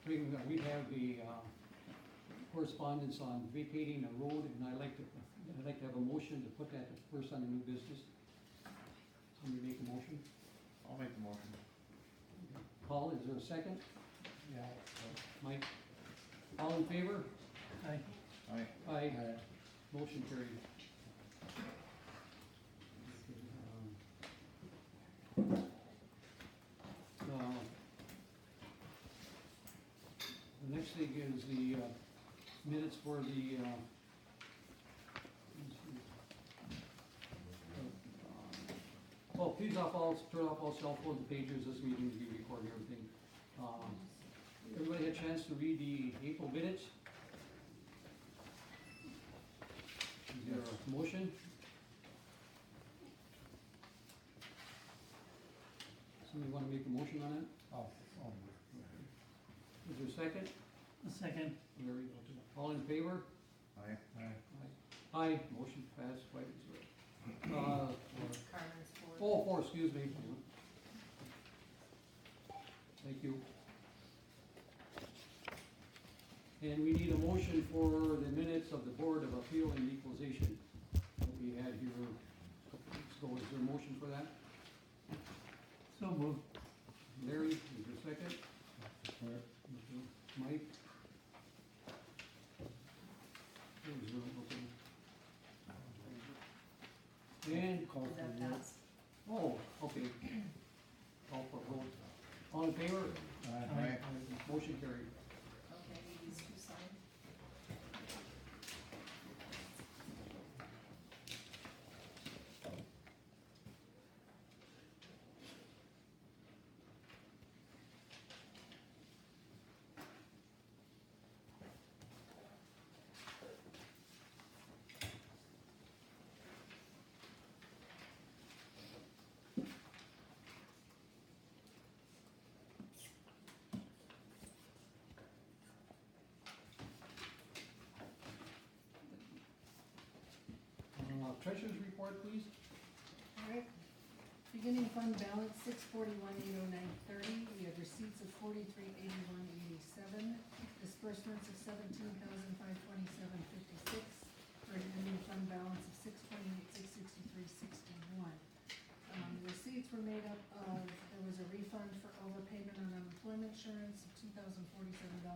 we have a correspondence on vacating a road, and I'd like to have a motion to put that first on the new business. Somebody make a motion? I'll make the motion. Paul, is there a second? Yeah. Mike? All in favor? Aye. Aye. Aye. Motion carried. The next thing is the minutes for the well, please turn off all cell phone pages. This meeting will be recording everything. Everybody had a chance to read the April minutes? Is there a motion? Somebody want to make a motion on that? Is there a second? A second. Larry, all in favor? Aye. Aye, motion passed, 5-0. Carmen's for. Oh, 4, excuse me. Thank you. And we need a motion for the minutes of the Board of Appeal and Equalization that we had here a couple weeks ago. Is there a motion for that? So moved. Larry, is there a second? Mike? And call Is that passed? oh, okay. Call for vote. All in favor? Aye. Motion carried. Okay, these two signed. Treasurer's report, please. Alright, beginning fund balance, $641,809.30, we have receipts of $43,81,87, disbursements of $17,527.56, for an ending fund balance of $628,663.61. Receipts were made up of, there was a refund for overpayment on unemployment insurance of $2,047.84.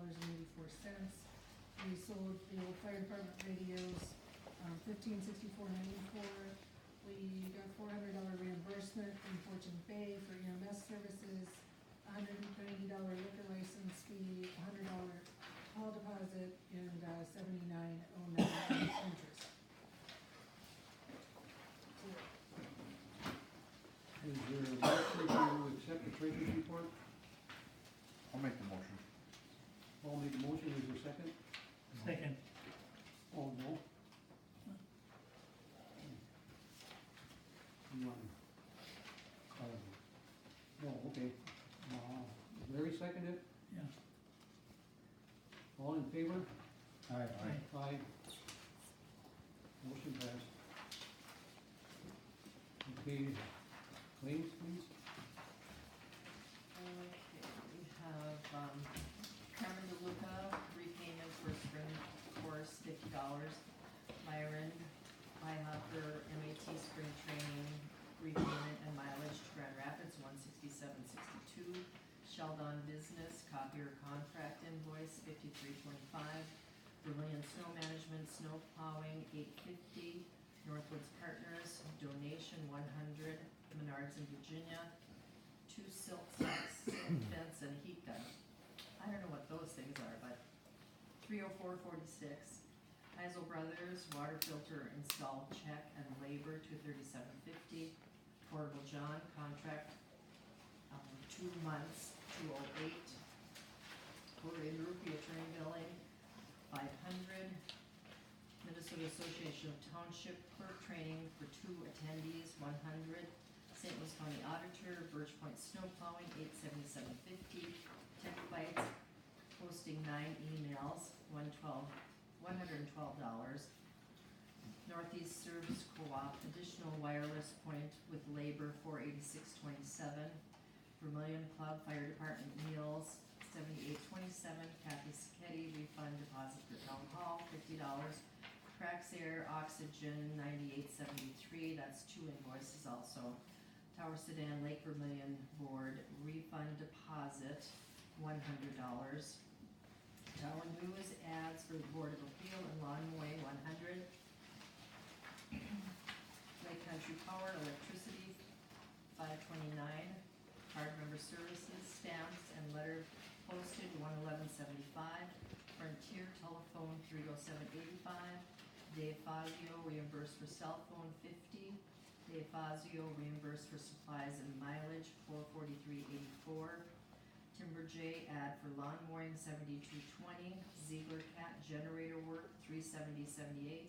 We sold the old fire department radios, $1564.94. We got $400 reimbursement from Fortune Bay for EMS services, $190 liquor license fee, $100 call deposit, and $79.09 interest. Is there a motion to accept the treasurer's report? I'll make the motion. Paul made the motion, is there a second? Second. Oh, no. None. No, okay. Larry seconded? Yeah. All in favor? Aye. Aye. Motion passed. Okay, claims, please. Okay, we have, Carmen DeLuca, repayment for spring course, $50. Myron Beihopper, MAT spring training, repayment and mileage to Grand Rapids, $167.62. Sheldon Business, copier contract invoice, $53.25. Vermilion Snow Management, snow plowing, $8.50. Northwoods Partners, donation, $100. Menards in Virginia, 2 silk socks, silk fence, and a heat gun. I don't know what those things are, but $304.46. Heisel Brothers, water filter install check and labor, $237.50. Portable John, contract, 2 months, $208. Corey Rupee, attorney billing, $500. Minnesota Association of Township clerk training for 2 attendees, $100. St. Louis County Auditor, Birch Point snow plowing, $877.50. Tech Bites, posting 9 emails, $112. Northeast Service Co-op, additional wireless point with labor, $486.27. Vermilion Club Fire Department meals, $78.27. 27, Kathy Sketty, refund deposit for town hall, $50. Cracks Air Oxygen, 98.73, that's 2 invoices also. Tower Sedan Lake Vermilion Board, refund deposit, $100. Tower News ads for the Board of Appeal and Lawn Mowing, 100. Lake Country Power Electricity, 529. Card member services, stamps and letter postage, 111.75. Frontier Telephone, 307.85. Dave Fazio reimbursed for cell phone, 50. Dave Fazio reimbursed for supplies and mileage, 443.84. Timber J ad for lawn mowing, 72.20. Ziegler Cat generator work, 370.78.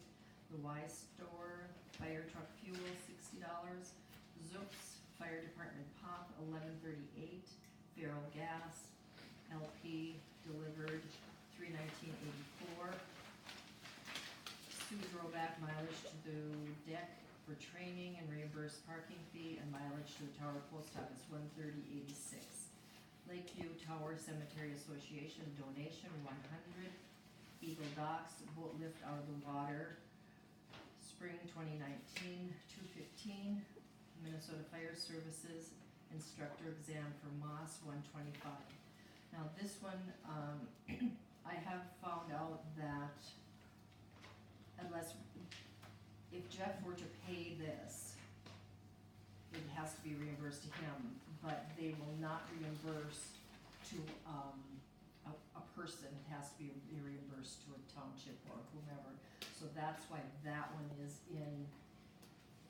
The Y Store fire truck fuel, $60. Zoops Fire Department pop, 11.38. Feral gas LP delivered, 319.84. Sue drove back mileage to the deck for training and reimbursed parking fee and mileage to the Tower Post Office, 130.86. Lakeview Tower Cemetery Association donation, 100. Eagle Docks boat lift out of the water, spring 2019, 215. Minnesota Fire Services instructor exam for Moss, 125. Now this one, I have found out that unless, if Jeff were to pay this, it has to be reimbursed to him, but they will not reimburse to, a person, it has to be reimbursed to a township or whomever. So that's why that one is in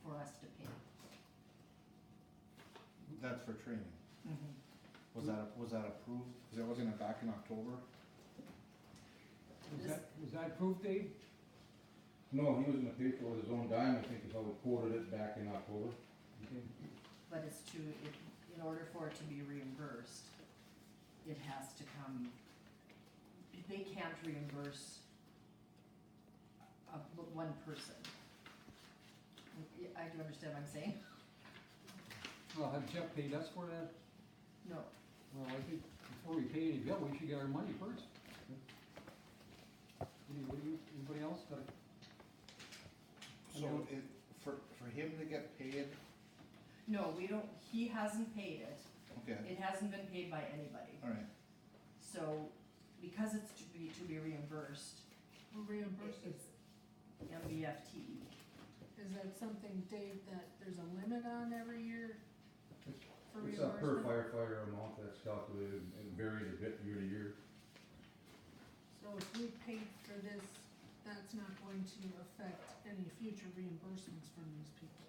for us to pay. That's for training. Was that approved? Cause it wasn't back in October? Was that approved, Dave? No, he was gonna pay for it with his own dime, I think is how we quoted it back in October. Okay. But it's to, in order for it to be reimbursed, it has to come, they can't reimburse one person. I do understand what I'm saying? Well, have Jeff paid us for that? No, Well, I think before we pay any bill, we should get our money first. Anybody else got a? So it, for him to get paid, no, we don't, he hasn't paid it, okay, it hasn't been paid by anybody. alright, So, because it's to be reimbursed, Who reimburses? it's MBFTE. Is that something, Dave, that there's a limit on every year for It's a per reimbursement? firefighter amount that's calculated and varies a bit year to year. So if we paid for this, that's not going to affect any future reimbursements from these people,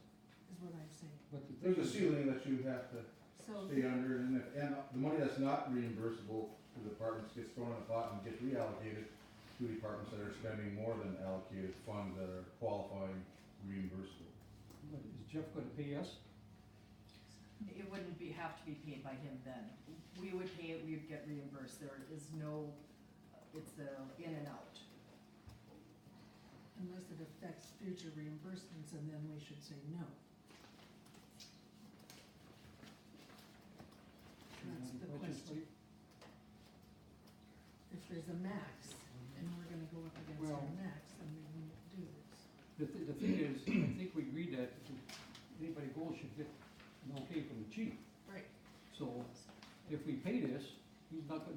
is what I'm saying. But the There's a thing is, ceiling that you have to So, stay under, and the money that's not reimbursable to the departments gets thrown in a pot and gets reallocated to departments that are spending more than allocated funds that are qualifying reimbursable. but is Jeff gonna pay us? It wouldn't have to be paid by him then. We would pay it, we'd get reimbursed. There is no, it's the in and out. unless it affects future reimbursements, and then we should say no. That's the question. If there's a max, and we're gonna go up against our Well- max, then we won't do this. The thing is, I think we agreed that if anybody goes should get an okay from the chief. Right. So if we pay this,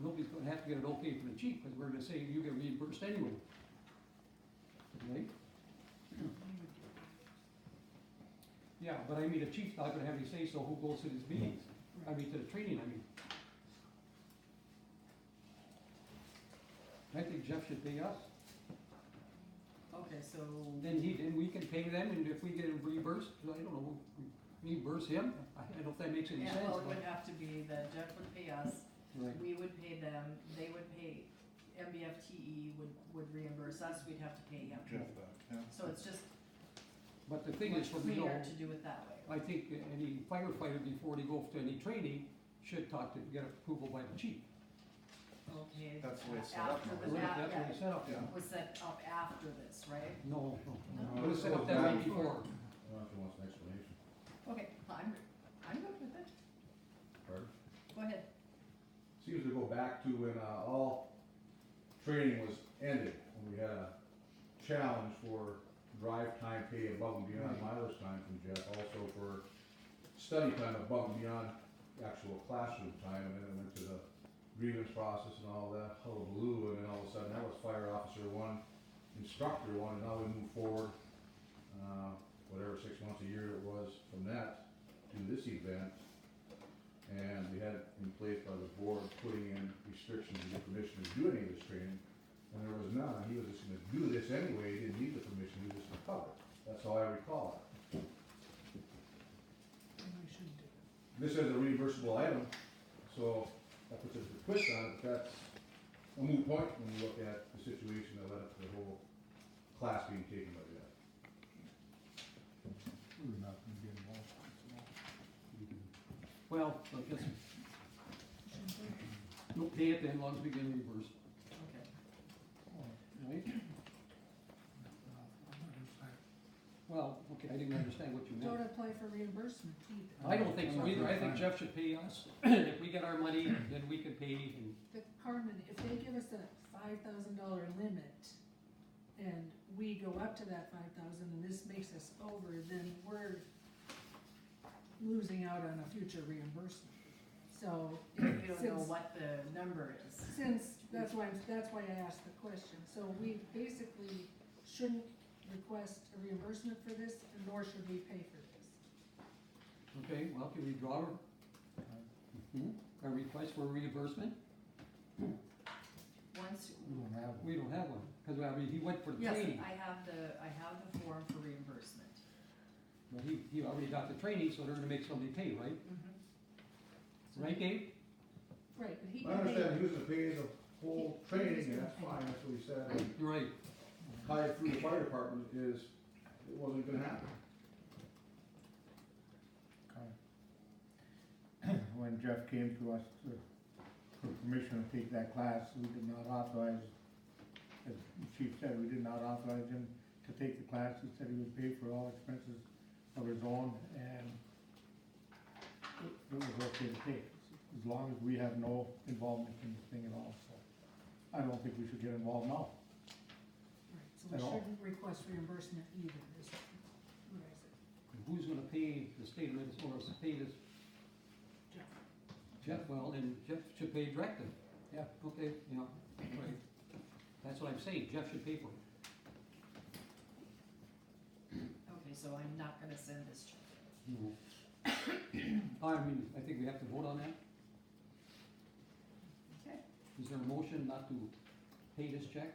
nobody's gonna have to get an okay from the chief, because we're gonna say you get reimbursed anyway. Right? Yeah, but I mean, the chief's not gonna have any say, so who goes to these meetings? I mean, to the training, I mean. I think Jeff should pay us, Okay, so, then we can pay them, and if we get reimbursed, I don't know, reimburse him, I don't know if that makes any yeah, sense. well, it would but- have to be that Jeff would pay us, Right, we would pay them, they would pay, MBFTE would reimburse us, we'd have to pay him. Jeff back, yeah. So it's just but the thing is, much for me, cleaner to do it that way. I think any firefighter, before they go to any training, should talk to, get approval by the chief. Okay. That's the way it's set up After now, the, isn't it? That's what he set up. Yeah. was set up after this, right? No, No, it was set it up goes that way back- before. I don't know if he wants an explanation. Okay, I'm good with it, Pardon? go ahead. seems to go back to when, all training was ended, when we had a challenge for drive time pay above and beyond mileage time from Jeff, also for study time above and beyond actual classroom time, and then it went to the grievance process and all that hullabaloo, and then all of a sudden, that was fire officer one, instructor one, and now we move forward, whatever, 6 months, a year it was from that to this event. And we had it in place by the board putting in restrictions to get permission to do any of this training, and there was none. He was just gonna do this anyway, he didn't need the permission, he was just gonna cover it. That's how I recall it. And we should do it. This is a reimbursable item, so that puts a twist on it, but that's a moot point when you look at the situation that led up to the whole class being taken by that. We're not gonna get involved. Well, I guess, Shouldn't we? no, pay it then, as long as we get reimbursed, Okay. right? Well, okay, I didn't understand what you Don't meant. apply for reimbursement either. I don't think so either, I think Jeff should pay us, if we get our money, then we can pay, and, But Carmen, if they give us a $5,000 limit, and we go up to that 5,000, and this makes us over, then we're losing out on a future reimbursement. So, We don't know since, what the number is. that's why I asked the question. So we basically shouldn't request a reimbursement for this, and nor should we pay for this. okay, well, can we draw a request for reimbursement? Once, We don't have one. We don't have one, cause I mean, he went for the yes, training, I have the form for reimbursement. but he already got the training, so they're gonna make somebody pay, right? Right, Dave? Right, but he I can pay. understand he was gonna pay the whole training, and that's fine, that's what he said, and You're right. tied through the fire department is, it wasn't gonna happen. Okay. When Jeff came to us for permission to take that class, we did not authorize, as the chief said, we did not authorize him to take the class. He said he would pay for all expenses of his own, and it was okay to take, as long as we have no involvement in the thing at all, so. I don't think we should get involved now. Right, so we At all. shouldn't request reimbursement either, is what I said. And who's gonna pay the state of Minnesota, pay this, Jeff. Jeff, well, then Jeff should pay directly. Yeah, okay, yeah, right. That's what I'm saying, Jeff should pay for it. Okay, so I'm not gonna send this check. No. I mean, I think we have to vote on that. Okay. Is there a motion not to pay this check?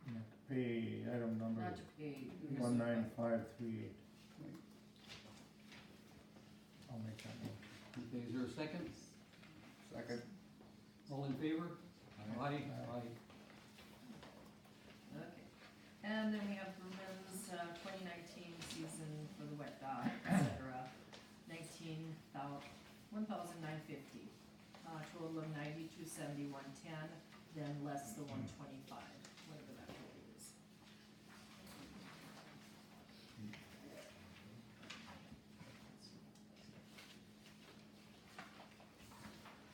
You have to pay item number Not to pay. 19538. I'll make that motion. Okay, is there a second? Second. All in favor? Aye. Aye. Okay, and then we have Vermilion's 2019 season for the wet dog, et cetera, 1,950. Total of 9270, 110, then less the 125, whatever that total is.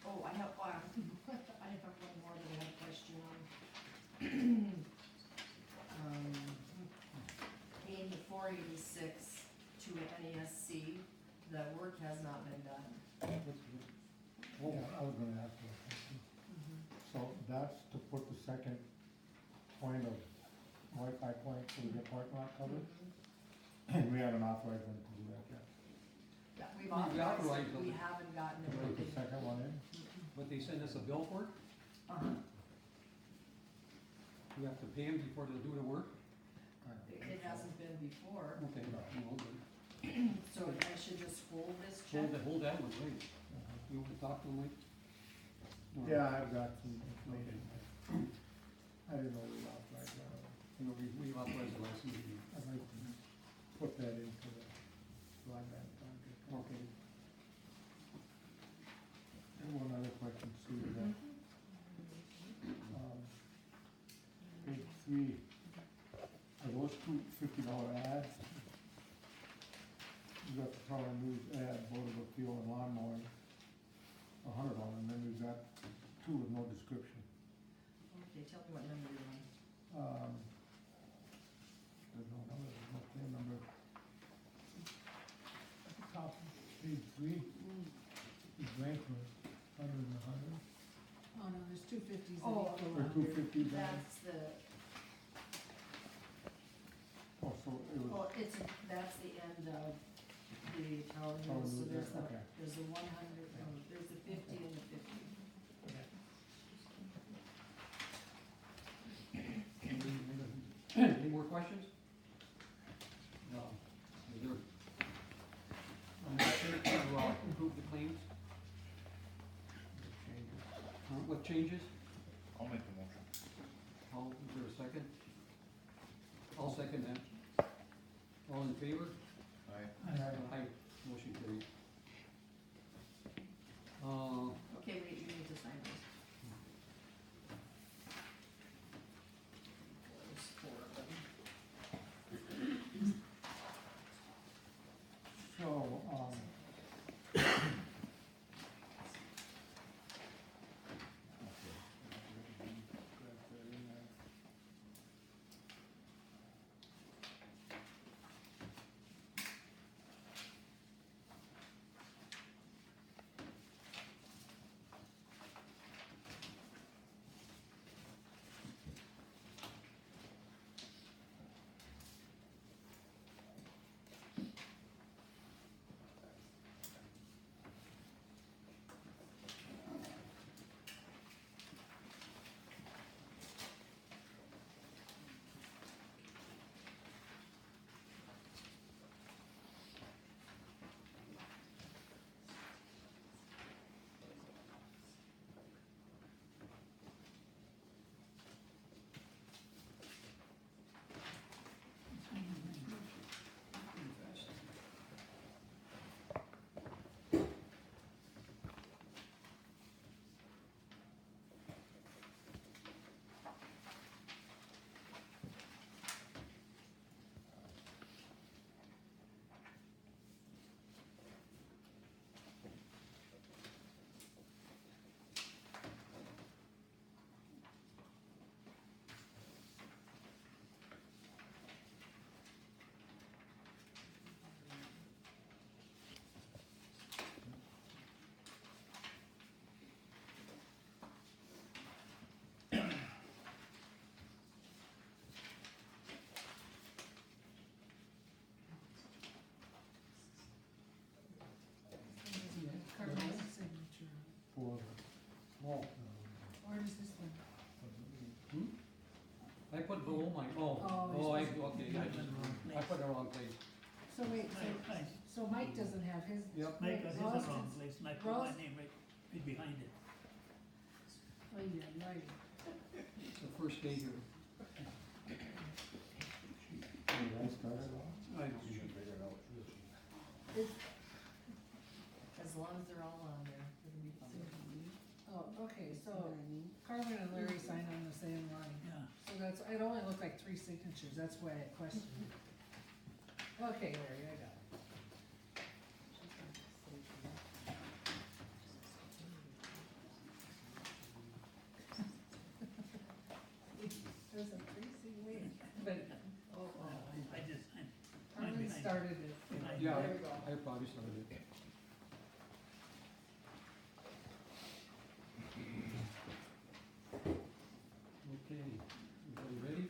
Oh, I have one, I have one more that I have a question on. Paying the 486 to NESC, the work has not been done. Yeah, I was gonna ask you a question. So that's to put the second point of Wi-Fi point for the parking lot covered? And we haven't authorized them to do that yet. Yeah, we've We authorized authorized it, them. we haven't gotten Put the everything. second one in? But they send us a bill for it? We have to pay them before they do the work? It hasn't been before, Okay, well, then, so I should just hold this check? hold that one, wait. You want to talk to them, Mike? All right. Yeah, I've got some information. I didn't know we authorized that. You know, we authorized the last meeting. I'd like to put that into the broadband project. Okay. And one other question, Sue, that, page 3, are those two $50 ads? You got the Toronto News ad, Board of Appeal and lawn mowing, $100, and then we've got two with no description. Okay, tell me what number you're on. There's no number, there's no claim number. At the top, page 3, is ranked for 100 and 100. Oh, no, there's 250s that Oh, equal Or 250 then. That's the, Oh, so it was, well, that's the end of the town Oh, hills, so there's the, okay. there's the 100, there's the 50 and the 50. Any more questions? No. Is there? Motion to approve the claims? What changes? I'll make the motion. Is there a second? I'll second that. All in favor? Aye. Aye. Motion carried. Okay, wait, you need to sign those. There's 4 of them. so, Carmen has a signature on it. for, Oh, Or is this one? I put below my, Oh, okay, it's- I put the wrong place. So wait, Mike, so Mike doesn't have his. Yep. Mike got his in the Ross wrong is- place, and I put my Ross- name right behind it. Oh, yeah, right. It's the first day here. I started off. I know. You should figure it out. It's, As long as they're all on there, it'll be fine. oh, okay, so Carmen and Larry signed on the same line. Yeah. So that's, it only looked like 3 signatures, that's why I questioned it. Okay, Larry, I got it. There's a crazy way, but, I just, I'm Carmen behind. started it. Behind. Yeah, There we go. I probably started it. Okay, everybody ready?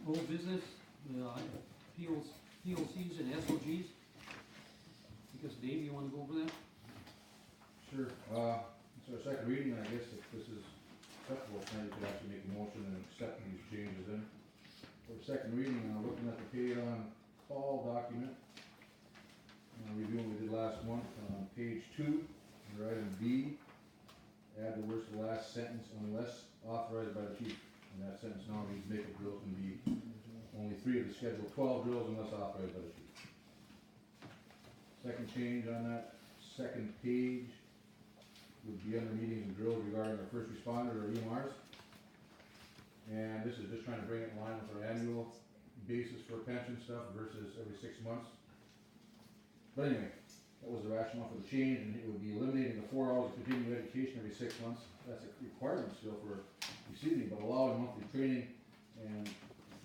Old business, POCs and SOGs. Because Dave, you wanna go over that? Sure, it's our second reading, and I guess if this is acceptable, tonight you could actually make a motion and accept these changes in. For the second reading, looking at the paid on call document, reviewing what we did last month, on page 2, under item B, add the words to the last sentence, unless authorized by the chief. And that sentence now reads, makeup drills can be only 3 of the scheduled 12 drills unless authorized by the chief. Second change on that second page would be under meetings and drills regarding our first responder or EMRs. And this is just trying to bring it in line with our annual basis for pension stuff versus every 6 months. But anyway, That was the rationale for the change, and it would be eliminating the 4 hours of continuing education every 6 months. That's a requirement still for receiving, but allowing monthly training and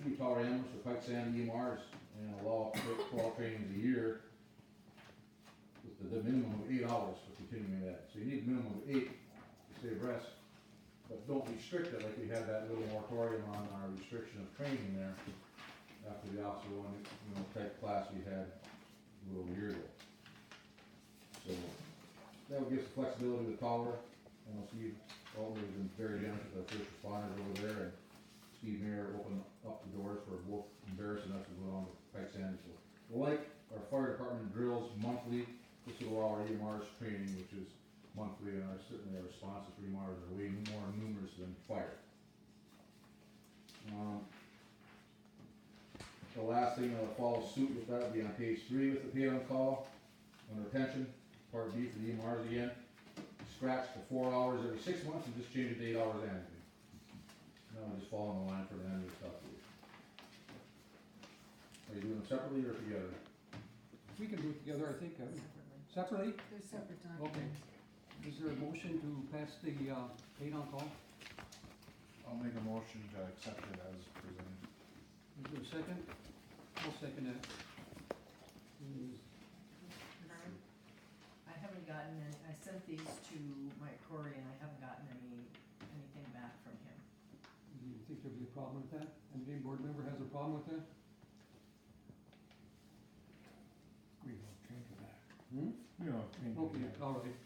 3 power animals for pipe sand EMRs, and allow 12 trainings a year with the minimum of 8 hours for continuing ed. So you need a minimum of 8 to save rest, but don't restrict it like we had that little moratorium on our restriction of training there after the officer one, type class we had a little year ago. So that would give us flexibility with power. I know Steve Altman has been very generous with our first responders over there, and Steve Mayer opened up the doors for both embarrassing us as well on the pipe sand. So like our fire department drills monthly, this will allow our EMR's training, which is monthly, and certainly our responses for EMRs are way more numerous than fire. The last thing that follows suit with that would be on page 3 with the paid on call, under pension, part B for the EMRs again. Scratch the 4 hours every 6 months and just change it to 8 hours annually. Now we're just following the line for the annual stuff. Are you doing them separately or together? We can do it together, I think, Separately. separately? They're separate Okay. documents. Is there a motion to pass the, paid on call? I'll make a motion to accept it as presented. Is there a second? I'll second that. Norm, I haven't gotten any, I sent these to Mike Corey and I haven't gotten anything back from him. Do you think there'll be a problem with that? Any board member has a problem with that? We don't change that. Hmm? We don't change Okay, that. all right.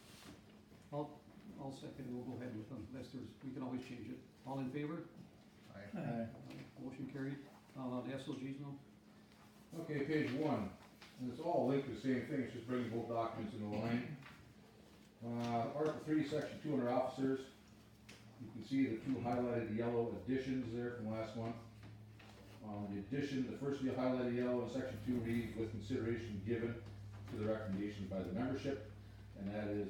I'll second, we'll go ahead with them, unless we can always change it. All in favor? Aye. Motion carried. The SOGs now? Okay, page 1, and it's all linked to the same thing, it's just bringing both documents into line. Article 3, section 2 under officers. You can see the 2 highlighted yellow additions there from last month. The addition, the first deal highlighted yellow in section 2 reads, with consideration given to the recommendations by the membership, and that is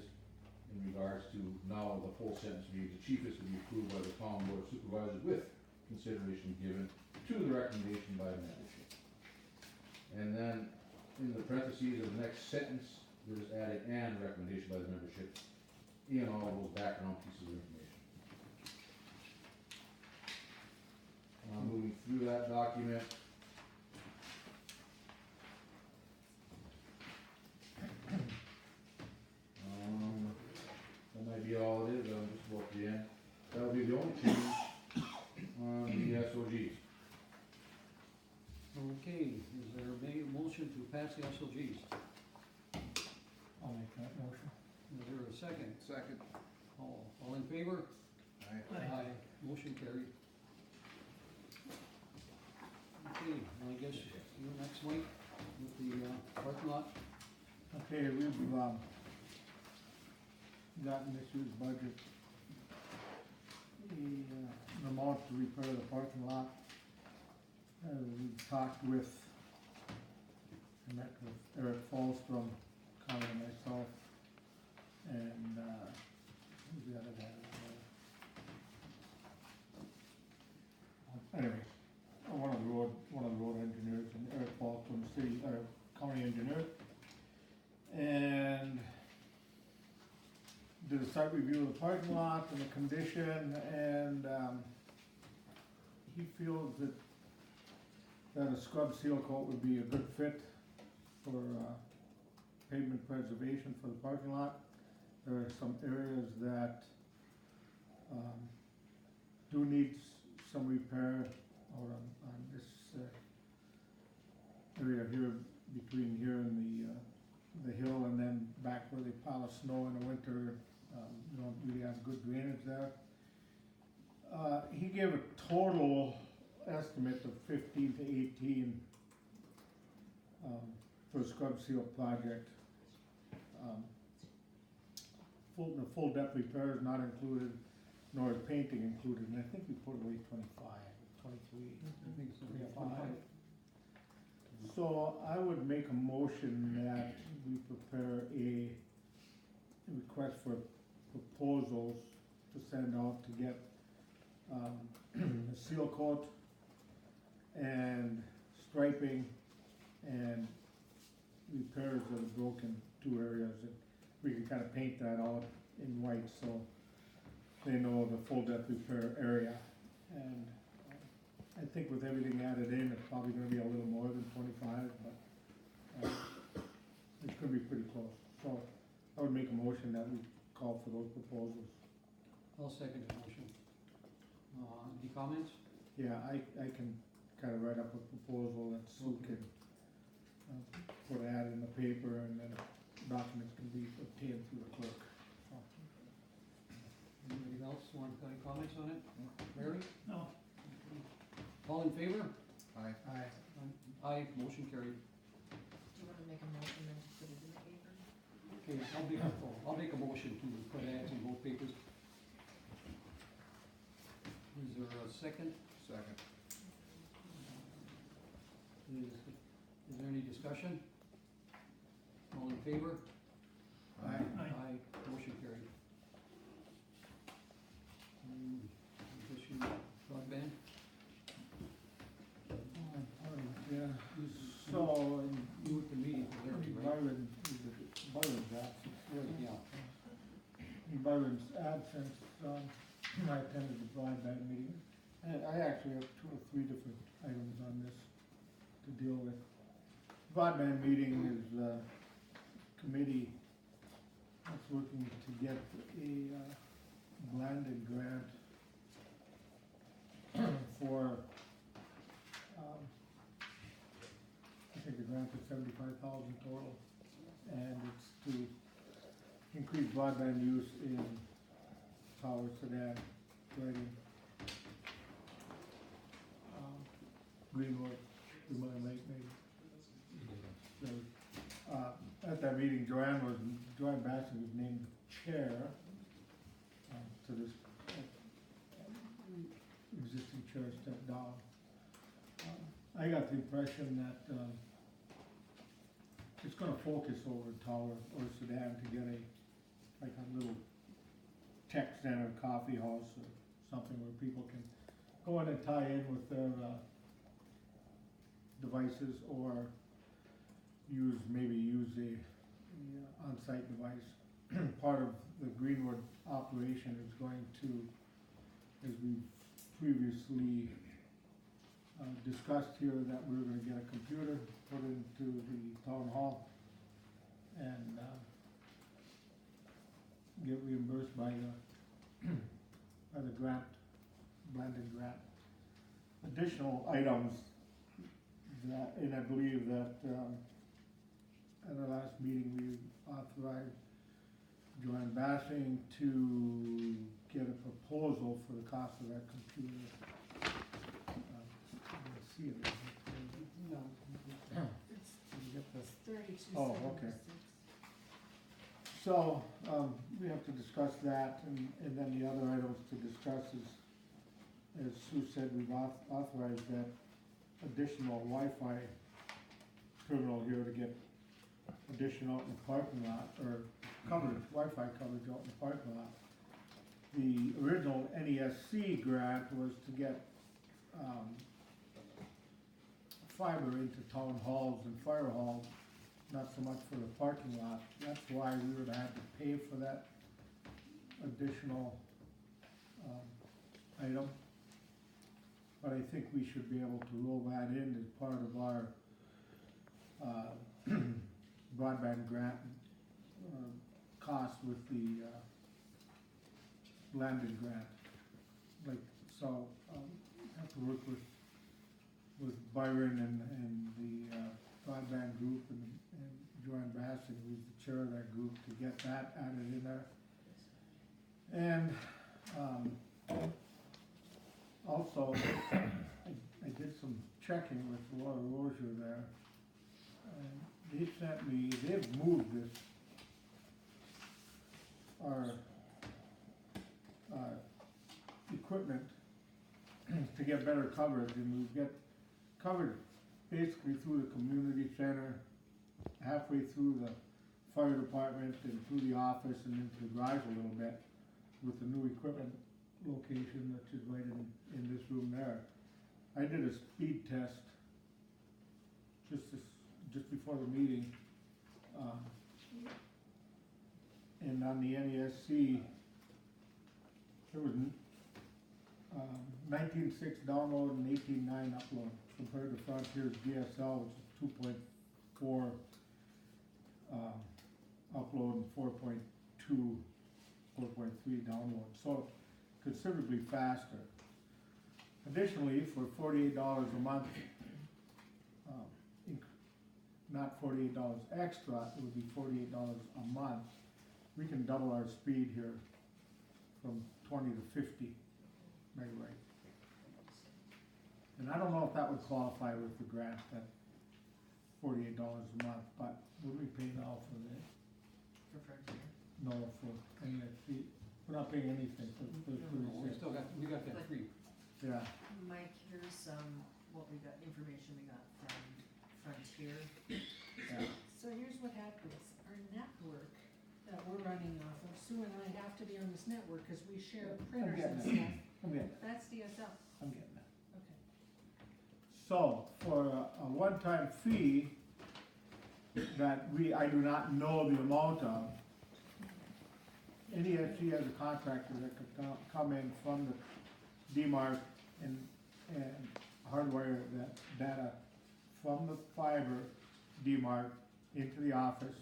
in regards to now the full sentence reads, the chief is to be approved by the town board of supervisors with consideration given to the recommendation by the membership. And then in the parentheses of the next sentence, we're just adding and recommendation by the membership in all those background pieces of information. Moving through that document. That might be all it is, I'm just about to the end. That'll be the only change on the SOGs. Okay, is there a motion to pass the SOGs? I'll make that motion. Is there a second? Second. All in favor? Aye. Motion carried. Okay, well, I guess you next, Mike, with the parking lot. Okay, we've, gotten this year's budget. The amount to repair the parking lot. We talked with, I met with Eric Falstrom, Colin and myself, and, who's the other guy? Anyway, one of the road engineers, and Eric Falstrom, city, county engineer. And did a site review of the parking lot and the condition, and, he feels that a scrub seal coat would be a good fit for, pavement preservation for the parking lot. There are some areas that, do need some repair out on this, area here, between here and the hill, and then back where they pile of snow in the winter. You don't really have good drainage there. He gave a total estimate of 15 to 18 for a scrub seal project. The full depth repair is not included, nor is painting included, and I think we put away 23. I think so, yeah, 25. So I would make a motion that we prepare a request for proposals to send out to get a seal coat and striping and repairs of the broken two areas, and we can kinda paint that out in white, so they know the full depth repair area. And I think with everything added in, it's probably gonna be a little more than 25, but it's gonna be pretty close. So I would make a motion that we call for those proposals. I'll second the motion. Any comments? Yeah, I can kinda write up a proposal that Sue can put an ad in the paper, and then documents can be obtained through the clerk. So, Anybody else want any comments on it? Larry? No, All in favor? Aye. Aye. Aye, motion carried. Do you wanna make a motion then to put it in the paper? Okay, I'll make a motion to put ads in both papers. Is there a second? Second. Is there any discussion? All in favor? Aye. Aye. Motion carried. Issue broadband? Yeah, so, You at the meeting for Larry, right? Byron's absence, Yeah. in Byron's absence, I attended the broadband meeting, and I actually have 2 or 3 different items on this to deal with. Broadband meeting is a committee that's looking to get a landed grant for, I think the grant is 75,000 total, and it's to increase broadband use in Tower, Sedan, Reading, Greenwood, Vermilion Lake maybe. So, at that meeting, Joanne Basson was named chair, to this, existing chair stepped down. I got the impression that, it's gonna focus over Tower or Sedan to get like a little tech center, coffee house or something where people can go in and tie in with their, devices, or maybe use a on-site device. Part of the Greenwood operation is going to, as we previously discussed here, that we were gonna get a computer put into the town hall and get reimbursed by the grant, blended grant. Additional items that, and I believe that at our last meeting, we authorized Joanne Bassing to get a proposal for the cost of that computer. Let's see it. No. It's, Did you get the- it's 32. Oh, okay. So, we have to discuss that, and then the other items to discuss is, as Sue said, we've authorized that additional Wi-Fi terminal here to get additional in the parking lot, or coverage, Wi-Fi coverage out in the parking lot. The original NESC grant was to get, fiber into town halls and fire halls, not so much for the parking lot. That's why we would have to pay for that additional, item. But I think we should be able to roll that in as part of our, broadband grant, cost with the, landed grant. Like, so, have to work with Byron and the, broadband group and Joanne Bassett, who's the chair of that group, to get that added in there. And, also, I did some checking with Laura Rozier there, and they've moved this, our, equipment to get better coverage, and we get covered basically through the community center, halfway through the fire department, and through the office, and into the garage a little bit, with the new equipment location, which is right in this room there. I did a speed test just before the meeting, And on the NESC, there was 19.6 download and 18.9 upload, compared to Frontier's DSL, which is 2.4 upload and 4.2, 4.3 download, so considerably faster. Additionally, for $48 a month, not $48 extra, it would be $48 a month. We can double our speed here from 20 to 50 megabytes. And I don't know if that would qualify with the grant, that $48 a month, but what do we pay now for that? For Frontier. No, for NESC, we're not paying anything for We 36. still got, we got that free. Yeah, Mike, here's, what we got, information we got from Frontier. yeah. So here's what happens, our network that we're running off of, Sue and I have to be on this network, cause we share printers and getting it. stuff. I'm getting, That's DSL, I'm getting that. okay. So, for a one-time fee that I do not know the amount of, NESC has a contractor that could come in from the DMARC and hardwire that data from the fiber DMARC into the office,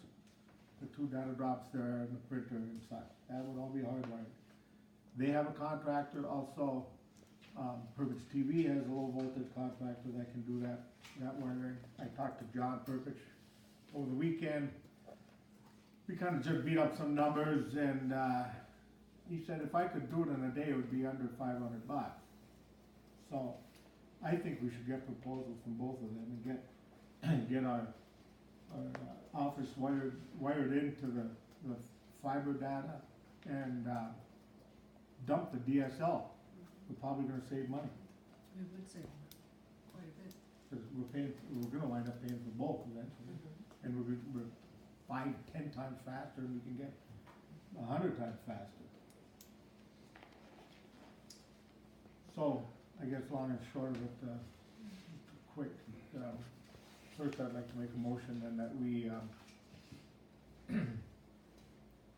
the two data drops there and the printer and such, that would all be hardwired. They have a contractor also, Purpich TV has a low voltage contractor that can do that wiring. I talked to John Purpich over the weekend. We kind of just beat up some numbers, and he said if I could do it in a day, it would be under $500. So I think we should get proposals from both of them and get our office wired into the fiber data and dump the DSL. We're probably gonna save money, We would save quite a bit. because we're gonna wind up paying for both eventually. And we're 5-10 times faster, and we can get 100 times faster. So, I guess long and short of it, quick, first I'd like to make a motion then that we,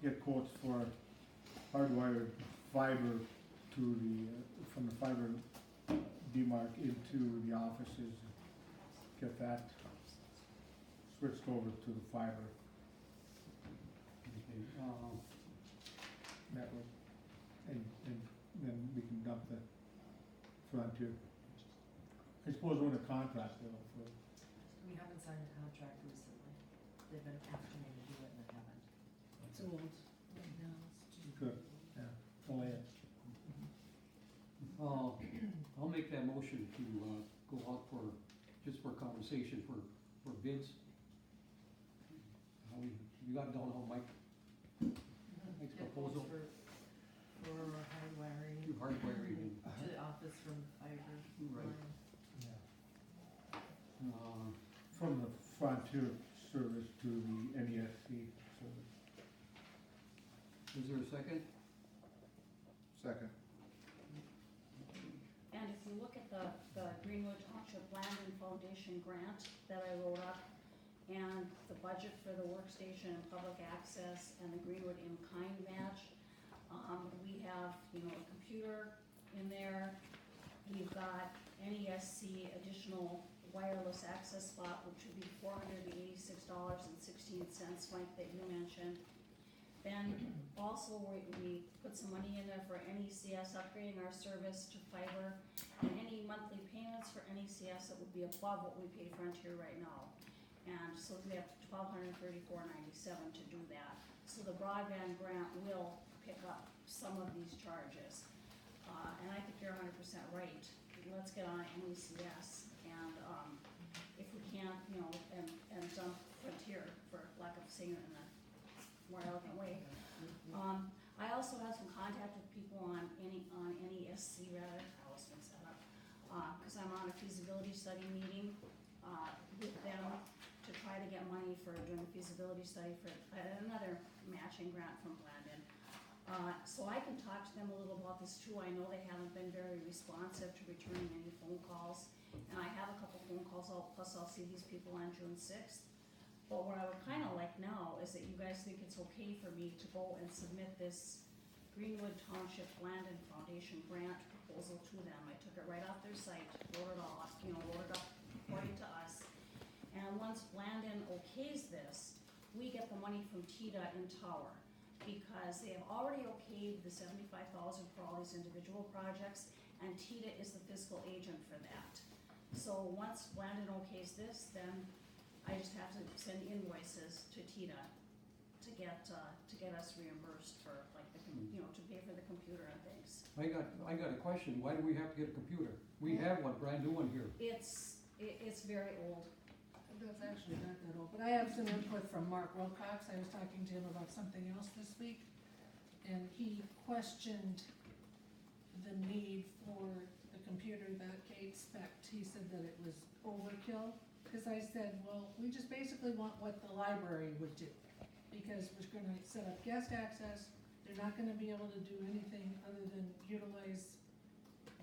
get quotes for hardwired fiber to from the fiber DMARC into the offices, get that switched over to the fiber Okay, network, and then we can dump the Frontier. I suppose we're in a contract though for, We haven't signed a contract recently. They've been after me to do it and I haven't. It's old right now, it's just. good, yeah, go ahead. I'll make that motion to, go out for, just for conversation, for bids. You got down how Mike, Mike's Get quotes proposal, for hardwiring you hardwiring and, to the office from fiber. Right. line. From the Frontier service to the NESC service. is there a second? Second. And if you look at the Greenwood Township Land and Foundation grant that I wrote up, and the budget for the workstation and public access and the Greenwood in-kind match, we have, a computer in there. We've got NESC additional wireless access spot, which would be $486.16, Mike, that you mentioned. Then also we put some money in there for NECS upgrading our service to fiber, and any monthly payments for NECS that would be above what we pay Frontier right now. And so we have $1,234.97 to do that. So the broadband grant will pick up some of these charges. And I think you're 100% right. Let's get on NECS, and if we can't, and dump Frontier, for lack of saying it in a more elegant way. I also have some contact with people on NESC rather, I was gonna set up, cause I'm on a feasibility study meeting, with them to try to get money for doing a feasibility study for another matching grant from Blandon. So I can talk to them a little about this too. I know they haven't been very responsive to returning any phone calls, and I have a couple phone calls, plus I'll see these people on June 6th. But what I would kinda like now is that you guys think it's okay for me to go and submit this Greenwood Township Land and Foundation grant proposal to them. I took it right off their site, wrote it all up, wrote it up according to us. And once Blandon okays this, we get the money from TIDA in Tower, because they have already okayed the 75,000 for all these individual projects, and TIDA is the fiscal agent for that. So once Blandon okays this, then I just have to send invoices to TIDA to get us reimbursed for like to pay for the computer and things. I got a question, why do we have to get a computer? We have one, brand new one here. It's very old. That's actually not that old, but I have some input from Mark Wilcox. I was talking to him about something else this week, and he questioned the need for the computer that Kate spec'd. He said that it was overkill, because I said, well, we just basically want what the library would do, because we're gonna set up guest access. They're not gonna be able to do anything other than utilize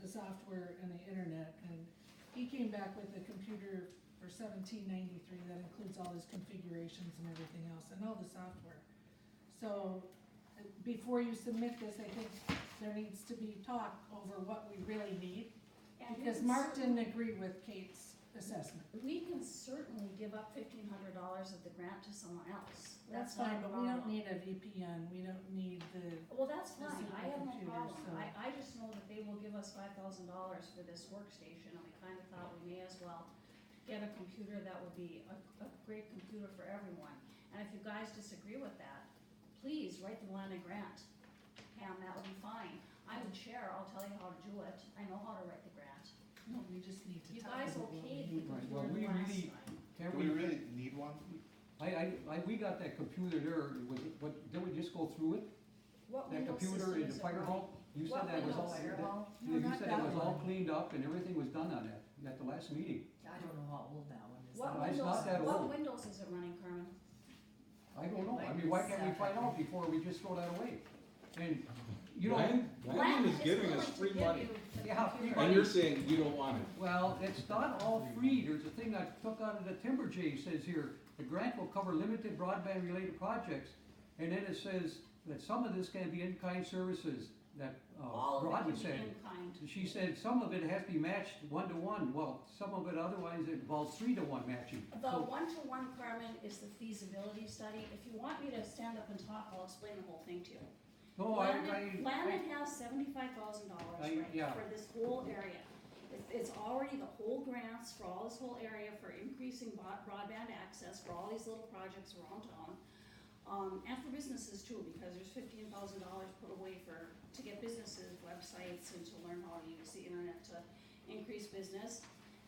the software and the internet, and he came back with a computer for $17.93 that includes all his configurations and everything else, and all the software. So, before you submit this, I think there needs to be talk over what we really need, And we because can Mark certainly- didn't agree with Kate's assessment. We can certainly give up $1,500 of the grant to someone else. That's not fine, a but we don't problem. need a VPN, we don't need the, Well, that's the fine, I have no supercomputer, problem. so- I just know that they will give us $5,000 for this workstation, and we kinda thought we may as well get a computer that would be a great computer for everyone. And if you guys disagree with that, please write the Blandon grant, Pam, that would be fine. I'm the chair, I'll tell you how to do it, I know how to write the grant. no, we just need to You talk guys about what we okayed the need. Right, computer well, we last really- time. Can't Do we, we really need one? we got that computer there, didn't we just go through it? What That Windows computer system in the is it fire running? hall? You What said that was all, Windows? Firewall? No, you not said that it was all one. cleaned up and everything was done on that, at the last meeting. I don't know how old that one is. What It's not Windows, that what old. Windows is it running, Carmen? I don't know, I Like mean, why can't we seven. find out before we just throw that away? And, you know, Blandon is giving us free money, Yeah, free and money. you're saying you don't want it. well, it's not all free, there's a thing I took out of the Timber J, says here, the grant will cover limited broadband related projects, and then it says that some of this can be in-kind services, that, All of it Rodney can be said. in kind. She said some of it has to be matched 1-to-1, well, some of it otherwise involves 3-to-1 matching. The So, one-to-one, Carmen, is the feasibility study. If you want me to stand up and talk, I'll explain the whole thing to you. no, Blandon has $75,000 I- right yeah. for this whole area. It's already the whole grants for all this whole area for increasing broadband access for all these little projects around town. And for businesses too, because there's $15,000 put away to get businesses websites and to learn how to use the internet to increase business.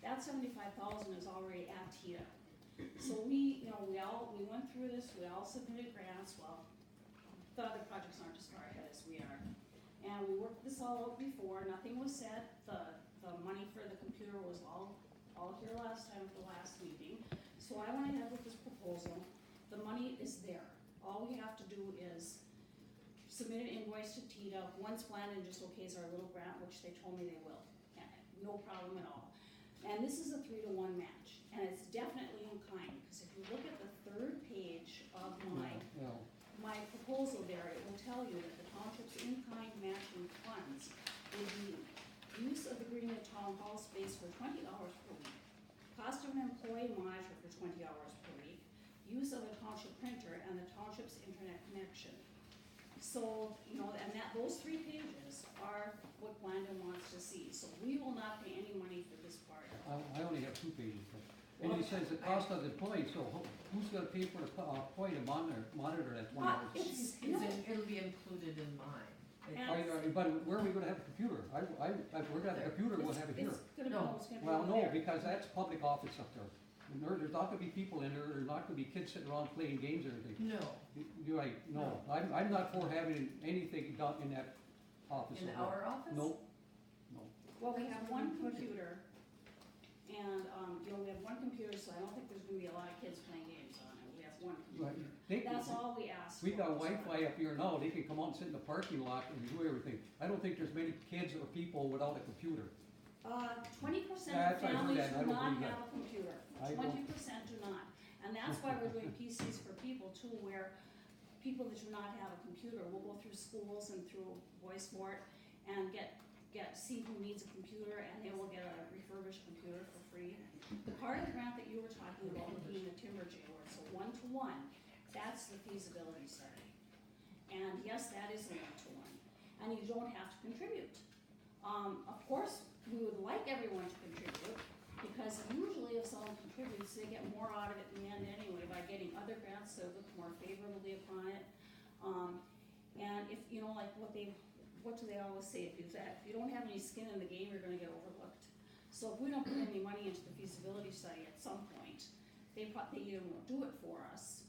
That 75,000 is already at TIDA. So we went through this, we all submitted grants, well, the other projects aren't as far ahead as we are. And we worked this all out before, nothing was said, the money for the computer was all here last time at the last meeting. So I went ahead with this proposal, the money is there. All we have to do is submit an invoice to TIDA, once Blandon just okays our little grant, which they told me they will, and no problem at all. And this is a 3-to-1 match, and it's definitely in kind, because if you look at the third page of well, my proposal there, it will tell you that the township's in-kind matching funds would be use of the Greenwood Town Hall space for $20 per week, cost of an employee monitor for $20 per week, use of a township printer and the township's internet connection. So, and those 3 pages are what Blandon wants to see, so we will not pay any money for this part. I only have 2 pages, but, and it says the cost of the employee, so who's gonna pay for the employee to monitor that 20 hours? It'll be included in mine. But where are we gonna have a computer? If we're gonna have a computer, we'll have it here. It's gonna be Well, over no, there. because that's public office up there. And there's not gonna be people in there, there's not gonna be kids sitting around playing games or anything. No, You're right, no, I'm not for having anything done in that office. in over there. our office? No, Well, we have one computer, and, we have one computer, so I don't think there's gonna be a lot of kids playing games on it, we have one right. computer. That's all we ask for. We got so- Wi-Fi up here now, they can come out and sit in the parking lot and do everything. I don't think there's many kids or people without a computer. 20% That's- of I heard families that, and I do don't not believe have a computer, I don't- 20% do not. And that's why we're doing PCs for people too, where people that do not have a computer will go through schools and through Voice for It and see who needs a computer, and they will get a refurbished computer for free. The part of the grant that you were talking about being the timber J word, so 1-to-1, that's the feasibility study. And yes, that is a 1-to-1, and you don't have to contribute. Of course, we would like everyone to contribute, because usually if someone contributes, they get more out of it in the end anyway by getting other grants that look more favorably upon it. And if, you know, like what do they always say? If you don't have any skin in the game, you're gonna get overlooked. So if we don't put any money into the feasibility study at some point, they either won't do it for us,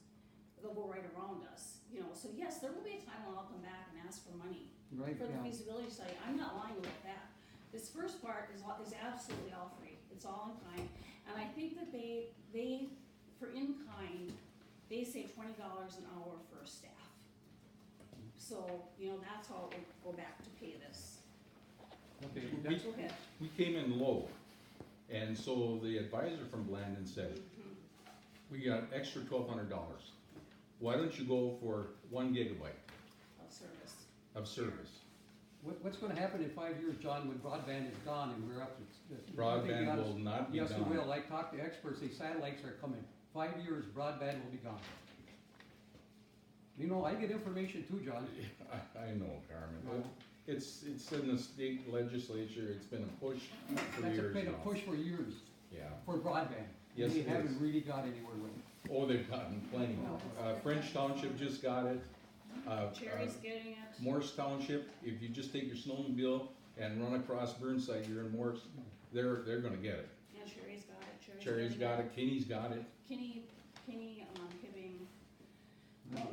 they'll go right around us, you know. So yes, there will be a time when I'll come back and ask for money Right, for the yeah. feasibility study. I'm not lying about that. This first part is absolutely all free. It's all in kind. And I think that they for in kind, they say $20 an hour for staff. So, you know, that's how it will go back to pay this. Okay, We- that's, Go ahead. We came in low, and so the advisor from Blandon said, we got extra $1,200. Why don't you go for 1 gigabyte Of service. of service? what's gonna happen in 5 years, John, when broadband is gone and we're up to? Broadband will not be Yes, it gone. will. I talked to experts, they satellites are coming. 5 years, broadband will be gone. You know, I get information too, John. I know, Carmen. No. It's in the state legislature, it's been a push for That's years been a now. push for years, Yeah. for broadband. Yes, They it haven't is. really got anywhere with it. Oh, they've gotten plenty. French Township just got it. Cherry's getting it. Morse Township, if you just take your snowmobile and run across Burnside, you're in Morse, they're gonna get it. And Cherry's got it. Cherry's getting got it, Kinney's got it. Kinney, Hibbing.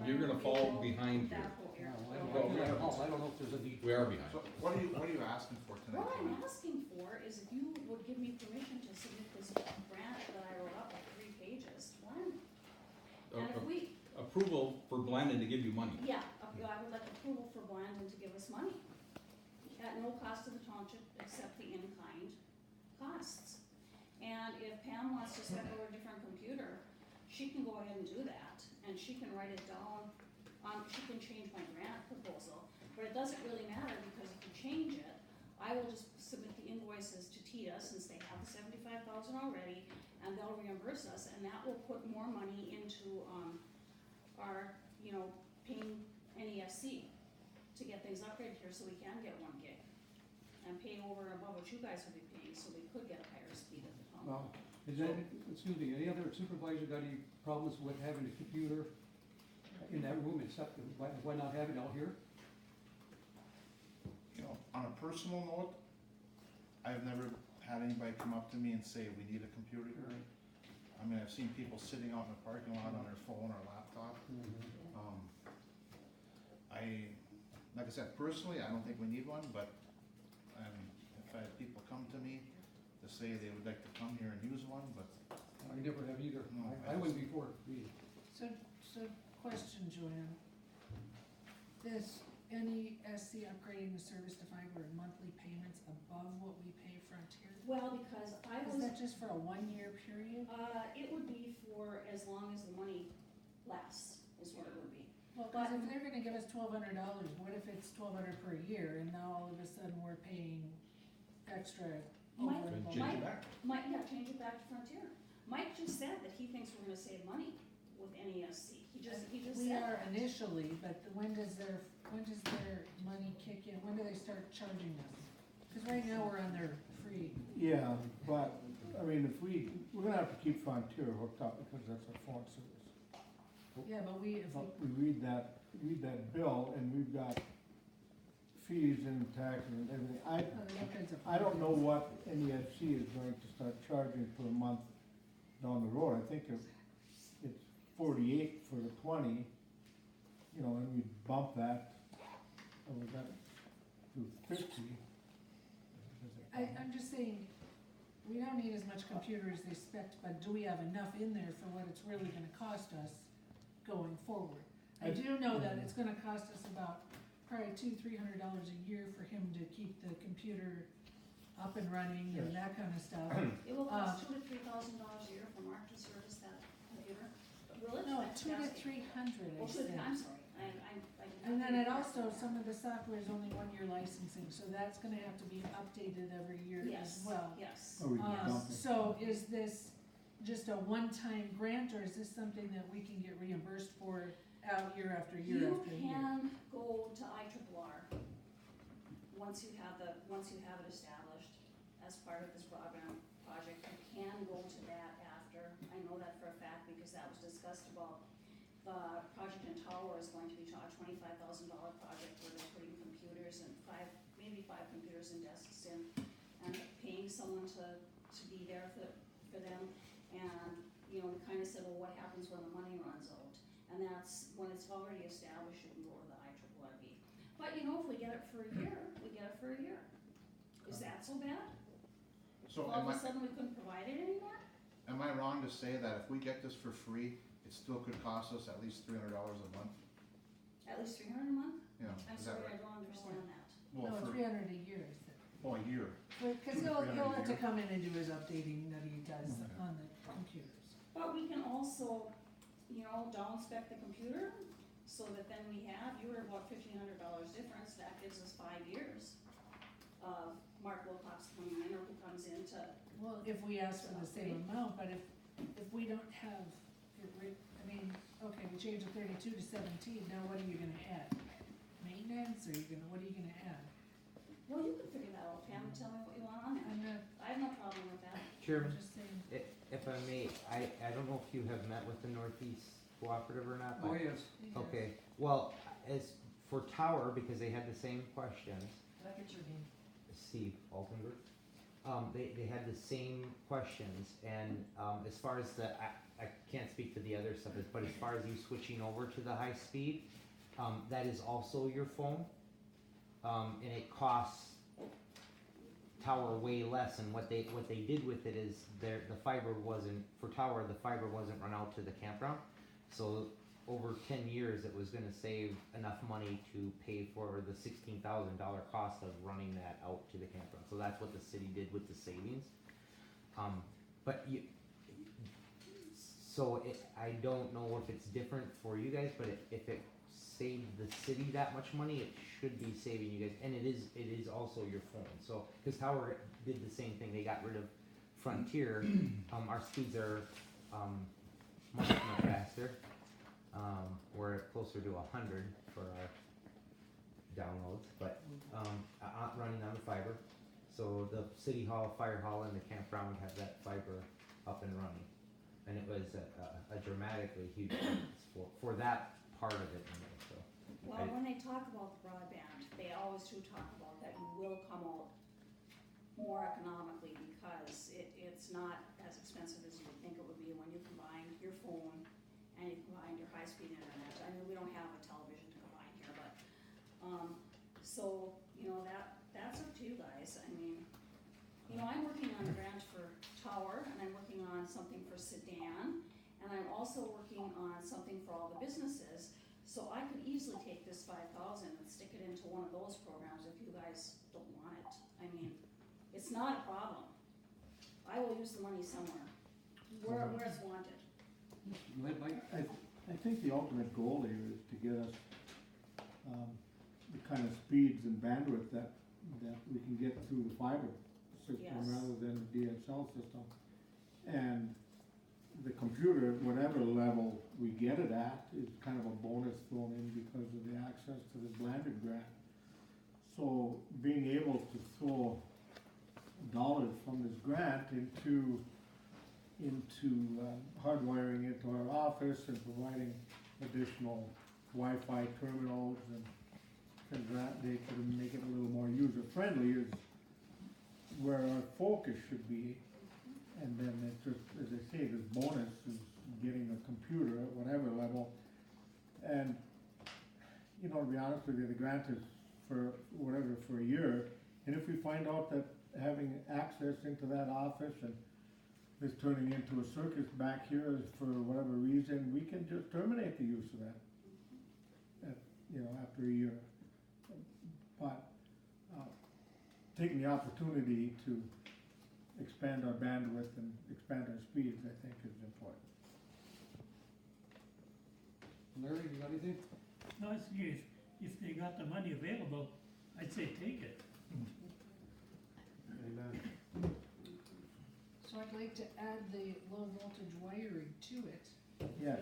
You're gonna fall behind here. That whole area. I don't know if there's a need. We are behind. So what are you asking for tonight? What I'm asking for is if you would give me permission to submit this grant that I wrote up, like 3 pages, one. And if we, Approval for Blandon to give you money. yeah, I would like approval for Blandon to give us money. At no cost to the township except the in-kind costs. And if Pam wants to set over a different computer, she can go ahead and do that, and she can write it down, she can change my grant proposal, but it doesn't really matter, because if you change it, I will just submit the invoices to TITA, since they have the 75,000 already, and they'll reimburse us, and that will put more money into, our, you know, paying NESC to get things upgraded here, so we can get 1 gig, and pay over and above what you guys would be paying, so we could get a higher speed at the town. Well, is that, excuse me, any other supervisor got any problems with having a computer in that room, except why not have it out here? You know, on a personal note, I've never had anybody come up to me and say, we need a computer here. I mean, I've seen people sitting out in the parking lot on their phone or laptop. Like I said, personally, I don't think we need one, but, if I have people come to me to say they would like to come here and use one, but I never have either. No, I went before, me. So question, Joanne. This NESC upgrading the service to fiber and monthly payments above what we pay Frontier? Well, because I Is was, that just for a 1-year period? it would be for as long as the money lasts, is what it would be. Well, cause if they're gonna give us $1,200, what if it's $1,200 per year, and now all of a sudden we're paying extra over Mike- and Change above? it back. Mike, yeah, change it back to Frontier. Mike just said that he thinks we're gonna save money with NESC. He just We said are that. initially, but when does their money kick in? When do they start charging us? Cause right now we're on their free. Yeah, but, I mean, we're gonna have to keep Frontier hooked up because that's a phone service. Yeah, but if But we read that bill and we've got fees and taxes and everything. all kinds of. I don't know what NESC is going to start charging per month down the road. I think it's 48 for the 20, you know, and we bump that, and we got to 50. I'm just saying, we don't need as much computer as they expect, but do we have enough in there for what it's really gonna cost us going forward? I do know that it's gonna cost us about probably $200-300 a year for him to keep the computer up and running and that kind of stuff. It will cost $2,000 to $3,000 a year for Mark to service that computer? Village? No, That's 2 to asking. 300, Oh, I two, said. I'm sorry, I. And then it also, some of the software is only 1 year licensing, so that's gonna have to be updated every year as Yes, well. yes. Or we can Yes. dump it. So is this just a one-time grant, or is this something that we can get reimbursed for out year after year You after year? can go to IRRR, once you have it established as part of this broadband project, you can go to that after. I know that for a fact because that was discussed about, the project in Tower is going to be a $25,000 project where they're putting computers and maybe five computers and desks in, and paying someone to be there for them. And, you know, we kinda said, well, what happens when the money runs out? And that's, when it's already established, you can go to the IRRB. But, you know, if we get it for a year, we get it for a year. Is that so bad? So All of a sudden, we couldn't provide it anymore? am I wrong to say that if we get this for free, it still could cost us at least $300 a month? At least 300 a month? Yeah, I'm is that sorry, I right? don't understand that. Well, No, for, 300 a year is it? oh, a year. Because 200 to he'll 300 a have to year. come in and do his updating that he does Okay. on the computers. But we can also, you know, down spec the computer, so that then we have, you were about $1,500 difference, that gives us 5 years of Mark Wilcox coming in, or who comes in to, Well, if we ask for the same amount, but if we don't have, I mean, okay, we changed the 32 to 17, now what are you gonna add? Maintenance, or what are you gonna add? well, you can figure that out, Pam, and tell me what you want on there. I'm not, I have no problem with that. I'm Chairman, just saying, if I may, I don't know if you have met with the Northeast Cooperative or not, Oh, but, yes. okay, well, as for Tower, because they had the same questions, Did I get your name? Steve Altenberg, they had the same questions, and, as far as I can't speak to the other stuff, but as far as you switching over to the high speed, that is also your phone, and it costs Tower way less, and what they did with it is the fiber wasn't, for Tower, the fiber wasn't run out to the campground, so over 10 years, it was gonna save enough money to pay for the $16,000 cost of running that out to the campground, so that's what the city did with the savings. But I don't know if it's different for you guys, but if it saved the city that much money, it should be saving you guys, and it is also your phone, so, cause Tower did the same thing, they got rid of Frontier, our speeds are, much faster, we're closer to 100 for our downloads, but, running on the fiber, so the city hall, fire hall, and the campground have that fiber up and running, and it was a dramatically huge difference for that part of it, anyway, so. Well, when they talk about the broadband, they always do talk about that you will come out more economically because it's not as expensive as you would think it would be when you combine your phone and you combine your high-speed internet. I mean, we don't have a television to combine here, but, so, you know, that's up to you guys. I mean, you know, I'm working on a grant for Tower, and I'm working on something for Sedan, and I'm also working on something for all the businesses. So I could easily take this 5,000 and stick it into one of those programs if you guys don't want it. I mean, it's not a problem. I will use the money somewhere, where it's wanted. Go ahead, Mike. I think the ultimate goal here is to get us, the kind of speeds and bandwidth that we can get through the fiber system Yes. rather than the DSL system. And the computer, whatever level we get it at, is kind of a bonus thrown in because of the access to this landed grant. So being able to throw dollars from this grant into hardwiring into our office and providing additional Wi-Fi terminals and things of that nature to make it a little more user-friendly is where our focus should be. And then it's just, as I say, this bonus is getting a computer at whatever level. And, you know, to be honest with you, the grant is for a year. And if we find out that having access into that office and this turning into a circus back here is for whatever reason, we can just terminate the use of that, after a year. But, taking the opportunity to expand our bandwidth and expand our speeds, I think is important. Larry, you got anything? No, it's, if they got the money available, I'd say take it. Amen. So I'd like to add the low voltage wiring to it. Yes.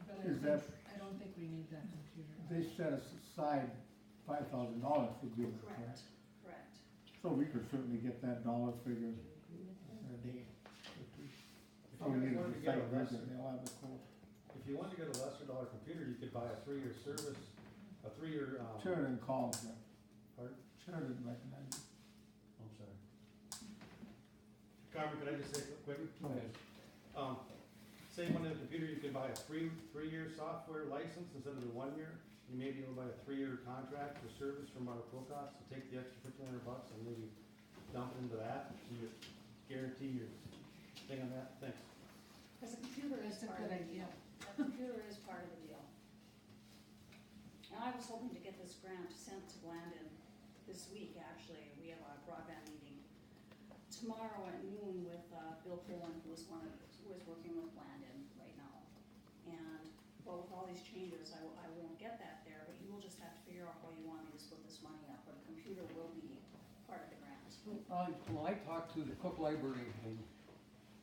But Is that- I don't think we need that computer. They set aside $5,000 for Greenwood, correct? Correct. So we could certainly get that dollar figure in a day or two. If we need to wanted to get a decide lesser- whether they'll have a quote. If you wanted to get a lesser dollar computer, you could buy a 3-year service, a 3-year, Sheridan calls them. pardon? Sheridan recognizes. I'm sorry. Carmen, could I just say quick? Go ahead. Say one of the computer, you could buy a three-year software license instead of the 1 year. You may be able to buy a 3-year contract for service from our Procox, so take the extra $1,500 and maybe dump it into that, so you guarantee your thing on that, thanks. Cause a computer is That's a part of good the idea. deal. A computer is part of the deal. And I was hoping to get this grant sent to Blandon this week, actually. We have a broadband meeting tomorrow at noon with, Bill Pullen, who is working with Blandon right now. And, well, with all these changes, I won't get that there, but you will just have to figure out how you want me to split this money up, but a computer will be part of the grant. Well, I talked to the Cook Library, and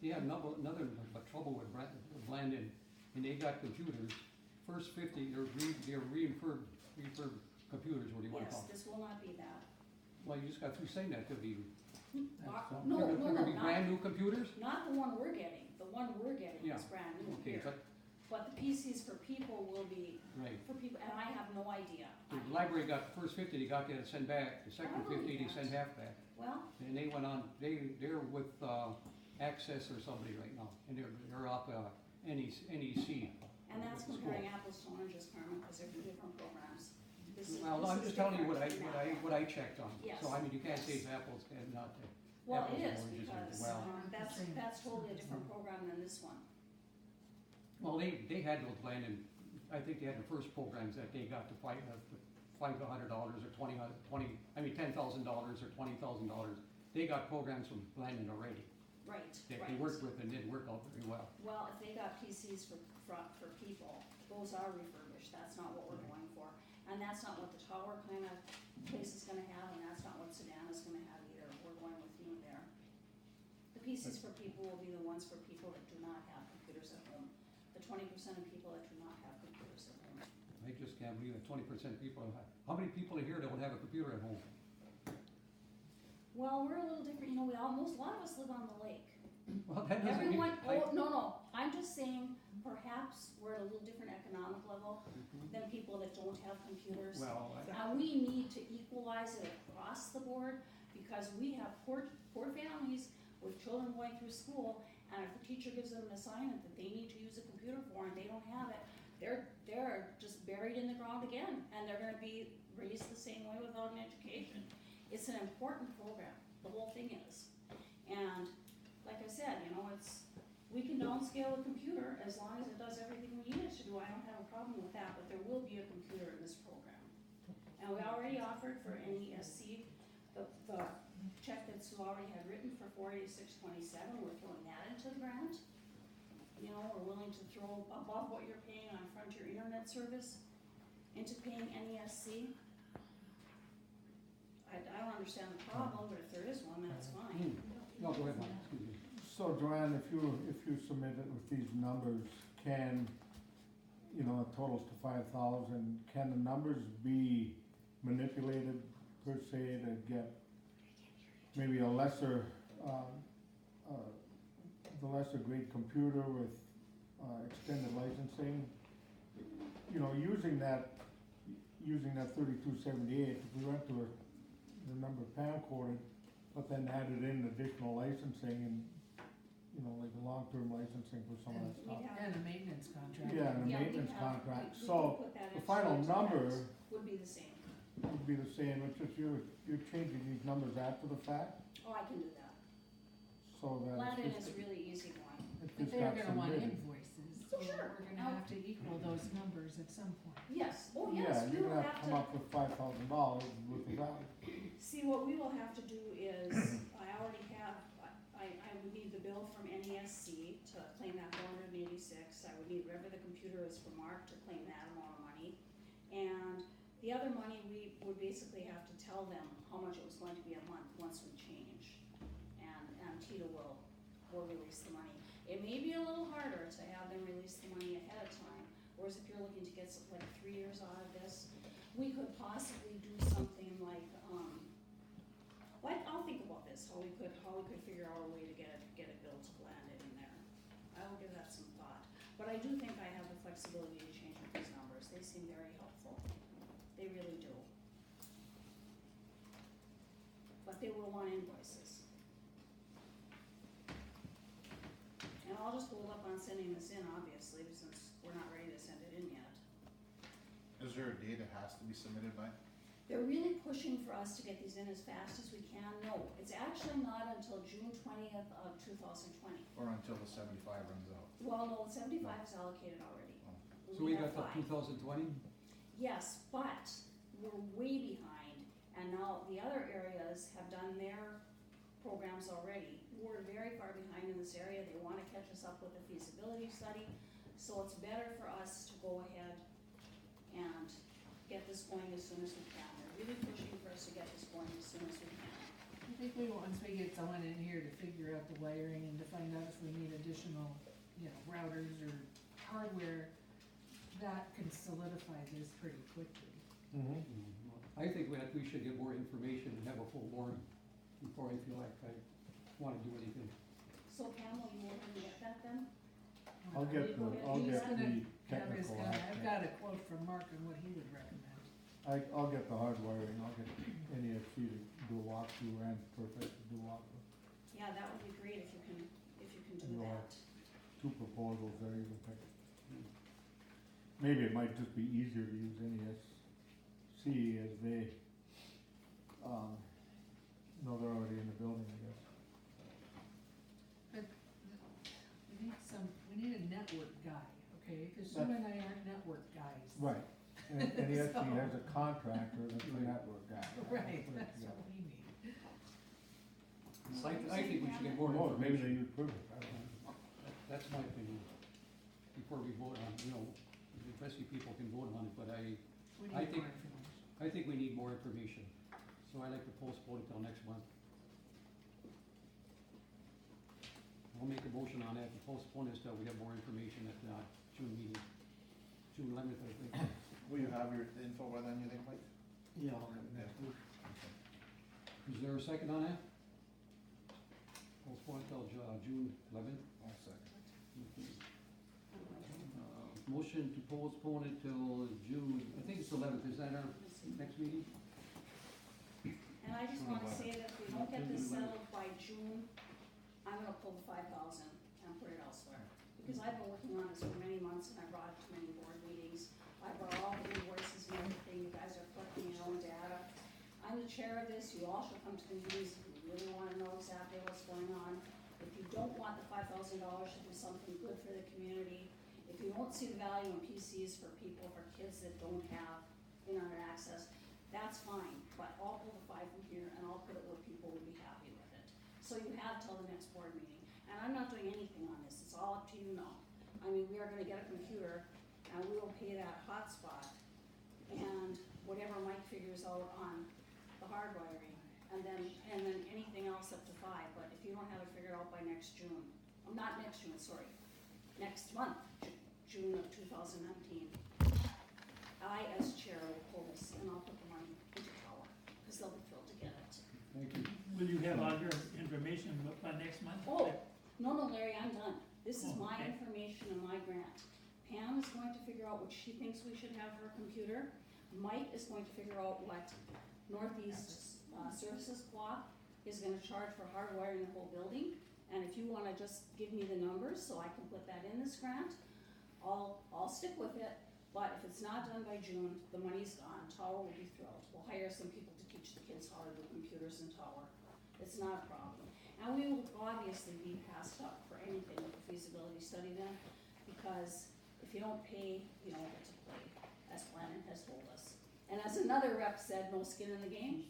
they had another trouble with Blandon, and they got computers. First 50, they're refurbed computers, what do you wanna Yes, call it? this will not be that. Well, you just got through saying that, could be, No, they're gonna be not, brand new computers? not the one we're getting. The one we're getting Yeah. is brand new Okay, here. But the PCs for people will be right. for people, and I have no idea. The library got the first 50, they got there to send back, the second I believe 50, they that. sent half back. Well, And they went on, they're with, Access or somebody right now, and they're off, NEC. and that's With the comparing school. apples to oranges, Carmen, because they're two different programs. This is, Well, this I'm is just telling you different than that one. what I checked on. Yes. So I mean, you can't say Yes. it's apples and not Well, apples it and is, oranges. because, Well, that's totally a different program than this one. well, they had those Landon, I think they had the first programs that they got to $500 or $20, $10,000 or $20,000. They got programs from Landon already Right, that right. they worked with and didn't work out very well. Well, if they got PCs for people, those are refurbished, that's not what we're going for. And that's not what the tower kind of place is gonna have, and that's not what Sedan is gonna have either, we're going with you there. The PCs for people will be the ones for people that do not have computers at home, the 20% of people that do not have computers at home. I just can't believe that 20% people, how many people are here that don't have a computer at home? Well, we're a little different, you know, a lot of us live on the lake. Well, that doesn't mean. Everyone, no, I'm just saying, perhaps we're at a little different economic level than people that don't have computers. Well, And we need to equalize it across the board, because we have poor families with children going through school, and if the teacher gives them an assignment that they need to use a computer for and they don't have it, they're just buried in the ground again, and they're gonna be raised the same way without an education. It's an important program, the whole thing is. And like I said, you know, we can downscale a computer as long as it does everything we need it to do. I don't have a problem with that, but there will be a computer in this program. And we already offered for NESC, the check that Sue already had written for $486.27, we're throwing that into the grant. You know, we're willing to throw above what you're paying on Frontier Internet Service into paying NESC. I don't understand the problem, but if there is one, that's fine. No, go ahead, Mike, excuse me. So Joanne, if you submit it with these numbers, can, you know, it totals to 5,000, can the numbers be manipulated per se to get maybe a lesser, the lesser grade computer with, extended licensing? You know, using that 3278, if we went to the number Pam quoted, but then added in additional licensing and, you know, like a long-term licensing for some of that stuff. And a maintenance contract. Yeah, and a Yeah, we maintenance have- contract, we so can put that the extra final into number that. Would be the same. would be the same, it's just you're changing these numbers after the fact, Oh, I can do that. so that Landon it's is just, really easy going. it's But just they're got gonna want submitted. invoices, Oh, so sure. we're gonna have to equal those numbers at some point. Yes, oh Yeah, yes, we you're will gonna have to come have up with $5,000 with the value. to, see, what we will have to do is, I already have, I I would need the bill from NESC to claim that 486. I would need whatever the computer is for Mark to claim that amount of money. And the other money, we would basically have to tell them how much it was going to be a month once we change. And Tita will release the money. It may be a little harder to have them release the money ahead of time, whereas if you're looking to get like 3 years out of this, we could possibly do something like I'll think about this, how we could figure out a way to get it billed to landed in there. I will give that some thought. But I do think I have the flexibility to change with these numbers. They seem very helpful. They really do. But they will want invoices. And I'll just hold up on sending this in, obviously, since we're not ready to send it in yet. Is there a date it has to be submitted by? They're really pushing for us to get these in as fast as we can. No, it's actually not until June 20th of 2020. Or until the 75 runs out? Well, no, 75 is allocated already. So we got have till 5. 2020? Yes, but we're way behind, and now the other areas have done their programs already. We're very far behind in this area. They want to catch us up with the feasibility study, so it's better for us to go ahead and get this going as soon as we can. They're really pushing for us to get this going as soon as we can. I think once we get someone in here to figure out the wiring and to find out if we need additional, routers or hardware, that can solidify this pretty quickly. I think we should get more information and have a full board before I feel like I wanna do anything. So Pam, will you work and get that then? I'll get the He's gonna have his technical I've aspect. got a quote from Mark on what he would recommend. I'll get the hardwiring, I'll get NESC to do a walkthrough and Perfect to do a walkthrough. Yeah, that would be great if you can do You are. that. 2 proposals there you can pick. Maybe it might just be easier to use NESC as they, no, they're already in the building, I guess. But we need a network guy, okay? Cause Sue and I aren't network guys. Right, and NESC has a contractor that's a network guy. Right, Put it that's together. what we need. I think we should get more Oh, maybe they information. use Perfect, I don't know. That's my opinion, before we vote on, the rest of you people can vote on it, but We I need think- more information. I think we need more information. So I'd like to postpone it till next month. I'll make a motion on that to postpone this till we have more information at the June meeting, June 11th, I think. Will you have your info by then, you think, Mike? Yeah. Is there a second on that? Postpone it till June 11th. I'll second. Motion to postpone it till June, I think it's 11th, is that our next meeting? And I just wanna say that if we don't get this settled by June, I'm gonna pull the 5,000 and put it elsewhere. Because I've been working on this for many months and I brought it to many board meetings. I brought all the invoices and everything, you guys are collecting your own data. I'm the chair of this, you all should come to the meetings if you really wanna know exactly what's going on. If you don't want the $5,000 to do something good for the community, if you don't see the value in PCs for people, for kids that don't have internet access, that's fine, but I'll pull the 5 from here and I'll put it where people would be happy with it. So you have till the next board meeting, and I'm not doing anything on this, it's all up to you now. I mean, we are gonna get a computer, and we will pay that hotspot, and whatever Mike figures out on the hardwiring, and then anything else up to 5, but if you don't have it figured out by next June, not next June, sorry, next month, June of 2019, I, as chair, will pull this and I'll put the money into power, because they'll be thrilled to get it. Thank you. Will you have all your information by next month? Oh, no, Larry, I'm done. This is Oh, my okay. information and my grant. Pam is going to figure out what she thinks we should have for a computer. Mike is going to figure out what Northeast Services Co-op is gonna charge for hardwiring the whole building. And if you wanna just give me the numbers so I can put that in this grant, I'll stick with it. But if it's not done by June, the money's gone. Tower will be thrilled. We'll hire some people to teach the kids how to do computers in Tower. It's not a problem. And we will obviously be passed up for anything with the feasibility study then, because if you don't pay, you don't get to play, as Planning has told us. And as another rep said, no skin in the game,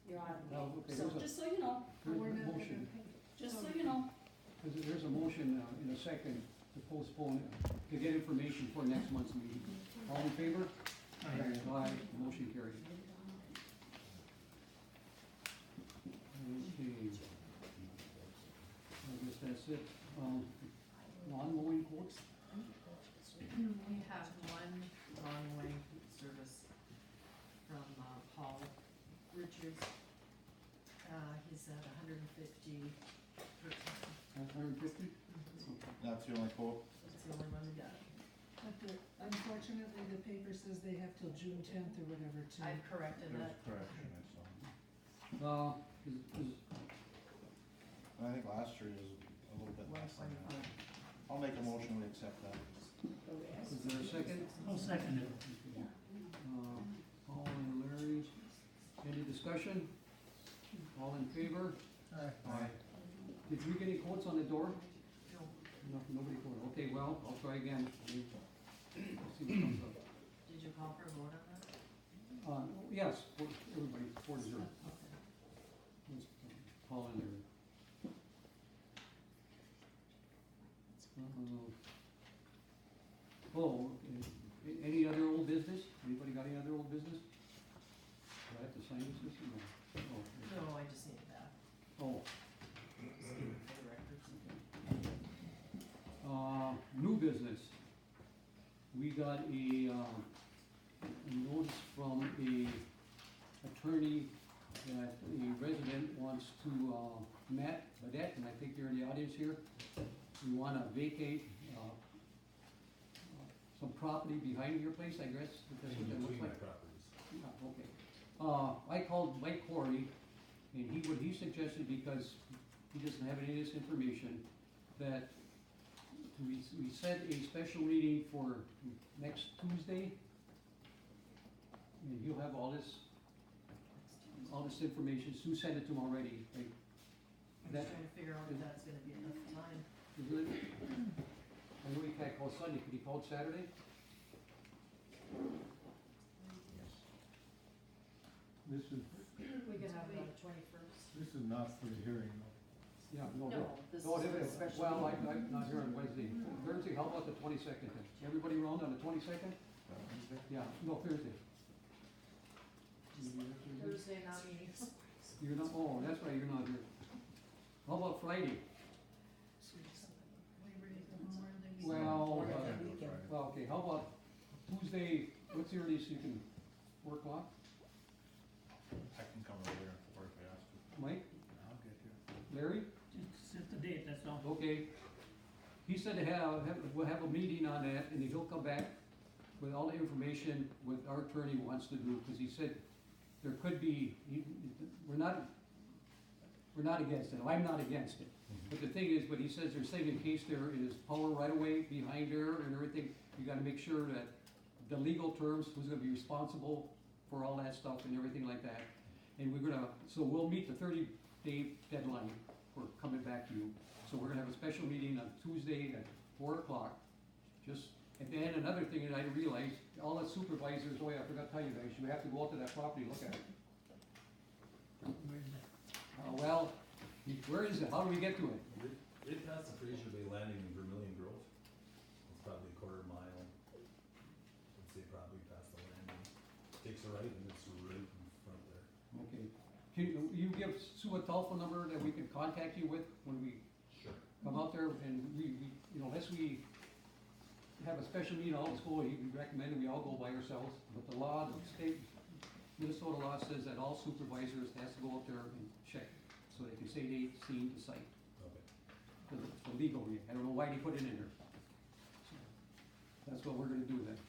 you're out of the Well, game. okay, So there's a- just so you know, There's We're a not motion. gonna pay. Just so you know. There's a motion in a second to postpone, to get information for next month's meeting. All in favor? Aye, motion carried. Okay. I guess that's it. Lawn mowing quotes? We have one lawn mowing service from Paul Richards. He's at $150 per ton. 150? That's the only quote? That's the only one we got. But unfortunately, the paper says they have till June 10th or whatever to. I've corrected There's that. correction, I saw. And I think last year was a little bit less than that. I'll make a motion, we accept that. Is there a second? I'll second it. Paul and Larry, any discussion? All in favor? Aye. Did we get any quotes on the door? No. No, nobody quoted. Okay, well, I'll try again. We'll see what comes up. Did you call for a vote on that? Yes, everybody, 4-0. Okay. Paul and Larry. Oh, okay. Any other old business? Anybody got any other old business? Do I have to sign this or no? Oh, okay. No, I just need that. Oh, Just need it for the records. new business. We got a notice from a attorney that a resident wants to, Matt Badette, and I think you're in the audience here. We wanna vacate, some property behind your place, I guess. That's what that looks like. Yeah, okay. I called Mike Corey, and what he suggested, because he doesn't have any of this information, that we set a special meeting for next Tuesday. And he'll have all this information. Sue sent it to him already. I'm That- just trying to figure out if that's gonna be enough time. Is it? I know he can't call Sunday. Could he call Saturday? This is, We could have it on the 21st. this is not for the hearing though. Yeah, No, this No, is. it is. Well, I'm not here on Wednesday. Thursday, how about the 22nd then? Everybody around on the 22nd? Yeah, no, Thursday. Thursday, not me. You're not, oh, that's right, you're not here. How about Friday? Well, well, okay, how about Tuesday, what's the earliest you can, 4 o'clock? I can come over there and work, I asked you. Mike, I'll get you. Larry? Just set the date, that's all. Okay. He said we'll have a meeting on that, and then he'll come back with all the information what our attorney wants to do, because he said there could be, we're not against it, I'm not against it. But the thing is, but he says they're saying in case there is power right away behind there and everything, you gotta make sure that the legal terms, who's gonna be responsible for all that stuff and everything like that. And so we'll meet the 30-day deadline for coming back to you. So we're gonna have a special meeting on Tuesday at 4 o'clock. And then another thing that I realized, all the supervisors, oh yeah, I forgot to tell you guys, you have to go out to that property, look at it. Where's that? Well, where is it? How do we get to it? Right past the Fraser Bay Landing in Vermilion Grove. It's probably a quarter mile. I'd say probably past the landing. Takes a right and it's right in front there. Okay. Can you give Sue a telephone number that we can contact you with when we Sure. come out there? And we unless we have a special meeting, all the school, he recommended we all go by ourselves. But the law, the state, Minnesota law says that all supervisors has to go out there and check, so they can say they've seen the site. Okay. Because it's the legal way. I don't know why they put it in there. So, that's what we're gonna do then.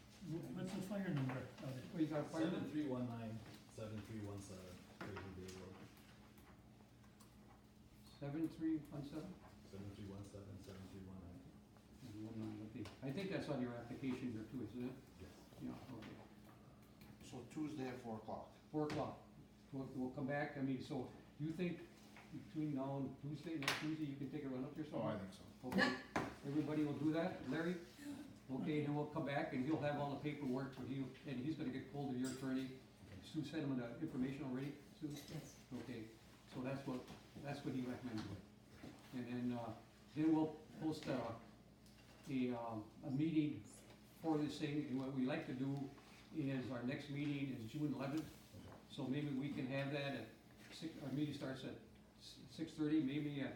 What's the fire number of it? Well, you got a fireman? 7319-7317 Fraser Bay Road. 7317? 7317-7319. Okay. I think that's on your application here too, isn't it? Yes. Yeah, okay. So Tuesday at 4 o'clock. 4 o'clock. We'll come back. I mean, so you think between now and next Tuesday, you can take a run up there Oh, I somewhere? think so. Okay. Everybody will do that? Larry? Okay, then we'll come back and he'll have all the paperwork for you, and he's gonna get hold of your attorney. Sue sent him the information already, Sue? Yes. Okay, so that's what he recommended. And then we'll post a meeting for this thing, and what we like to do is, our next meeting is June 11th. So maybe we can have that at our meeting starts at 6:30, maybe at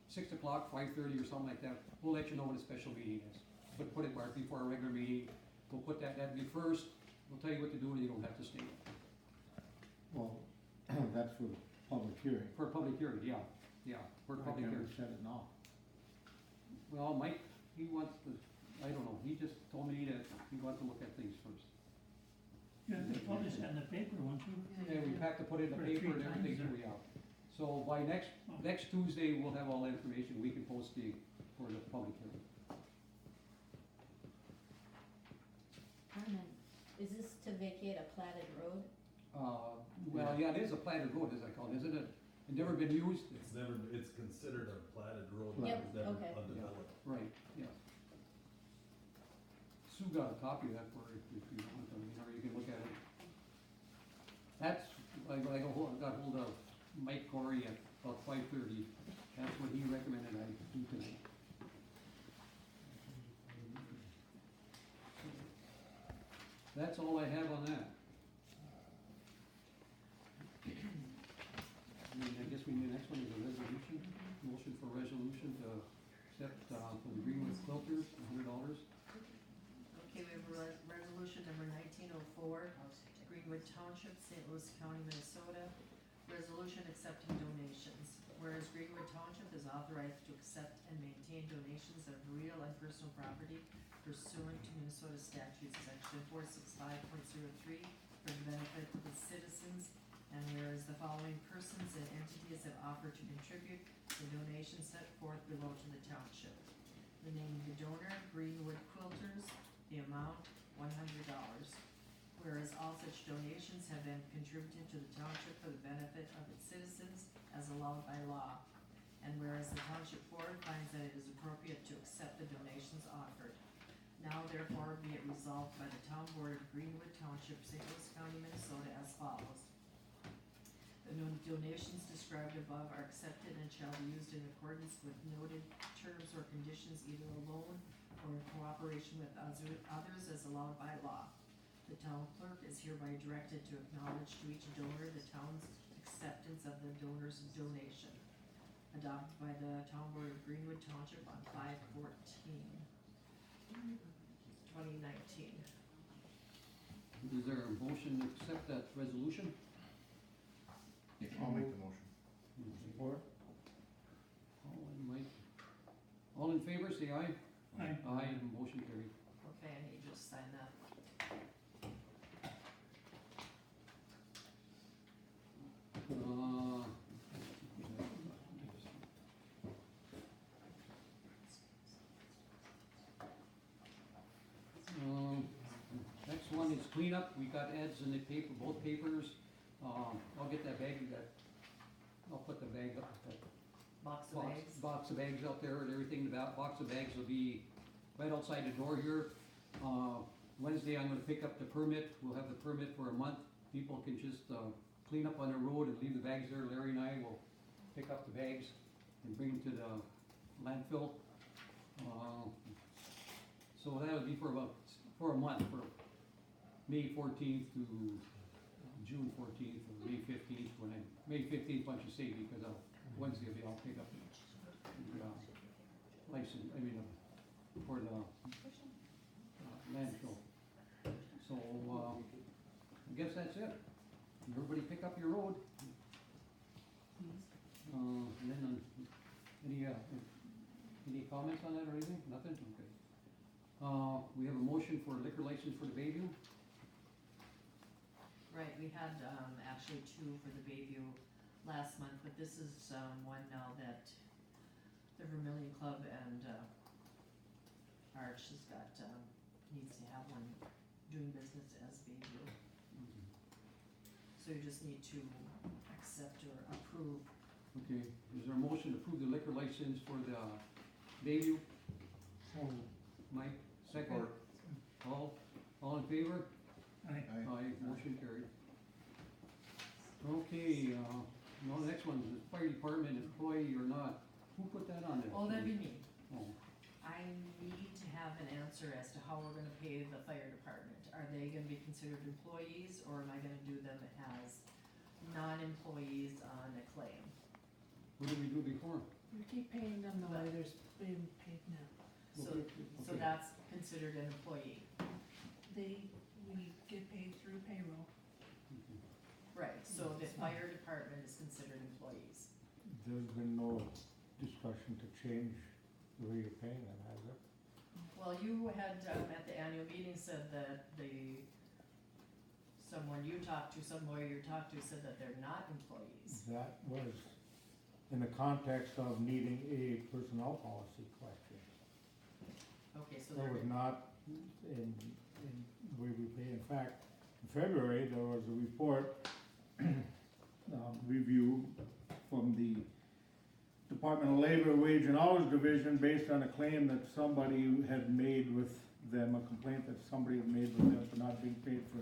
6 o'clock, 5:30 or something like that. We'll let you know what a special meeting is. But put it right before our regular meeting. We'll put that'd be first. We'll tell you what to do, and you don't have to stay. Well, that's for the public hearing. For a public hearing, yeah, for a Why public can't hearing. we set it now? Well, Mike, he wants to, I don't know, he just told me that he wants to look at things first. You have to publish that in the paper, won't you? Yeah, we have to put it in the For paper 3 and everything, times, or- we out. So by next Tuesday, we'll have all the information, we can post for the public hearing. Carmen, is this to vacate a platted road? Well, yeah, it is a platted road, as I call it, isn't it? It never been used? It's considered a platted road, but Yep, it's never okay. undeveloped. Right, yeah. Sue got a copy of that for you if you want, or you can look at it. That's, I got hold of Mike Corey at about 5:30, that's what he recommended I do tonight. That's all I have on that. I guess the next one is a resolution, motion for resolution to accept, for the Greenwood filters, $100. Okay, we have resolution number 1904, Greenwood Township, St. Louis County, Minnesota. Resolution accepting donations. Whereas Greenwood Township is authorized to accept and maintain donations of real and personal property pursuant to Minnesota statutes section 465.03 for the benefit of its citizens. And whereas the following persons and entities have offered to contribute the donations set forth below to the township. The name of the donor, Greenwood Quilters, the amount $100. Whereas all such donations have been contributed to the township for the benefit of its citizens as allowed by law. And whereas the township board finds that it is appropriate to accept the donations offered. Now therefore be it resolved by the town board of Greenwood Township, St. Louis County, Minnesota as follows. The donations described above are accepted and shall be used in accordance with noted terms or conditions, either alone or in cooperation with others as allowed by law. The town clerk is hereby directed to acknowledge to each donor the town's acceptance of the donor's donation. Adopted by the town board of Greenwood Township on 5/14/2019. Is there a motion to accept that resolution? I'll make the motion. Support? Paul and Mike. All in favor, say aye. Aye. Aye, motion carried. Okay, I need you to sign that. Next one is cleanup, we got ads in the paper, both papers, I'll get that bag, I'll put the bag up, that Box of eggs. box of eggs out there and everything, the box of eggs will be right outside the door here. Wednesday, I'm gonna pick up the permit, we'll have the permit for a month, people can just, clean up on the road and leave the bags there, Larry and I will pick up the bags and bring them to the landfill. So that would be for a month, for May 14th to June 14th, or May 15th, May 15th, once you say, because Wednesday I'll pick up the license, for the landfill. So, I guess that's it. Everybody pick up your road. And then, any comments on that or anything? Nothing? Okay. We have a motion for liquor license for the Bayview. Right, we had, actually two for the Bayview last month, but this is, one now that the Vermilion Club and, Arch has got, needs to have one doing business as Bayview. So you just need to accept or approve. Okay, is there a motion to approve the liquor license for the Bayview? Mike, second? All in favor? Aye. Aye, motion carried. Okay, now the next one is the fire department employee or not. Who put that on there? Oh, that'd be me. Oh, I need to have an answer as to how we're gonna pay the fire department. Are they gonna be considered employees, or am I gonna do them as non-employees on a claim? what did we do before? We keep paying them the way they're being paid now. So, Okay, so okay. that's considered an employee, We get paid through payroll. right, so the fire department is considered employees. There's been no discussion to change the way you're paying them, has there? Well, you had, at the annual meeting said that someone you talked to, some lawyer you talked to said that they're not employees. That was in the context of needing a personnel policy question. Okay, so That they're, was not in the way we pay. In fact, in February, there was a report, review from the Department of Labor Wage and Hours Division based on a claim that somebody had made with them, a complaint that somebody had made with them for not being paid for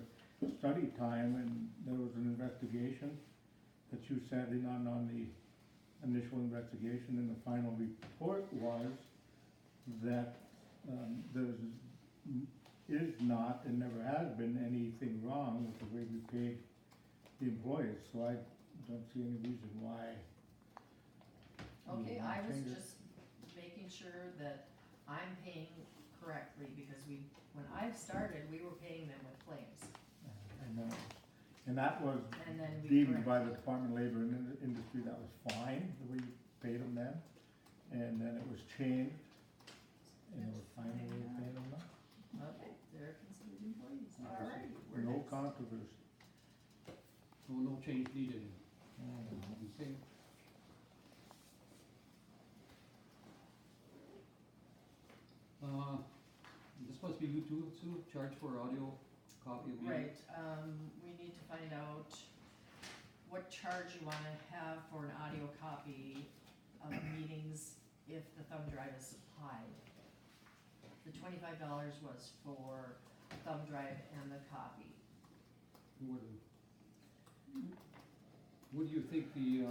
study time, and there was an investigation that you sat in on the initial investigation, and the final report was that is not and never has been anything wrong with the way we pay the employees, so I don't see any reason why. we okay, would I was change it. just making sure that I'm paying correctly, because when I started, we were paying them with claims. And that was And then we deemed by the corrected. Department of Labor and Industry, that was fine, the way you paid them then, and then it was changed, and it was fine the way you paid them now. Okay, they're considered employees, all right. we're No next. controversy. So no change needed. Okay. This must be you too, Sue, charge for audio copy of meeting? Right, we need to find out what charge you wanna have for an audio copy of meetings if the thumb drive is supplied. The $25 was for thumb drive and the copy. What do you think the,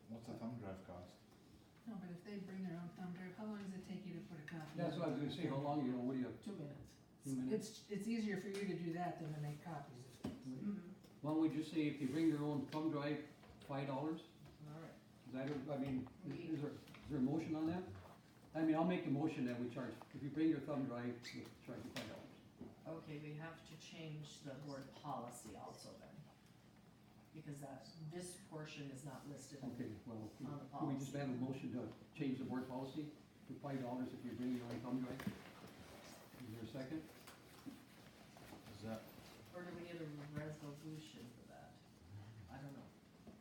What's a thumb drive cost? No, but if they bring their own thumb drive, how long does it take you to put a copy? that's what I was gonna say, how long, what do you, 2 minutes. 2 minutes? It's easier for you to do that than to make copies of things. Mm-hmm. Why don't we just say if they bring their own thumb drive, $5? Is All right. that, I mean, is there a motion on that? I mean, I'll make the motion that we charge, if you bring your thumb drive, we'll charge you $5. Okay, we have to change the board policy also then, because this portion is not listed. Okay, well, On the can we just policy. have a motion to change the board policy to $5 if you bring your own thumb drive? Is there a second? Is that, Or do we need a resolution for that? I don't know.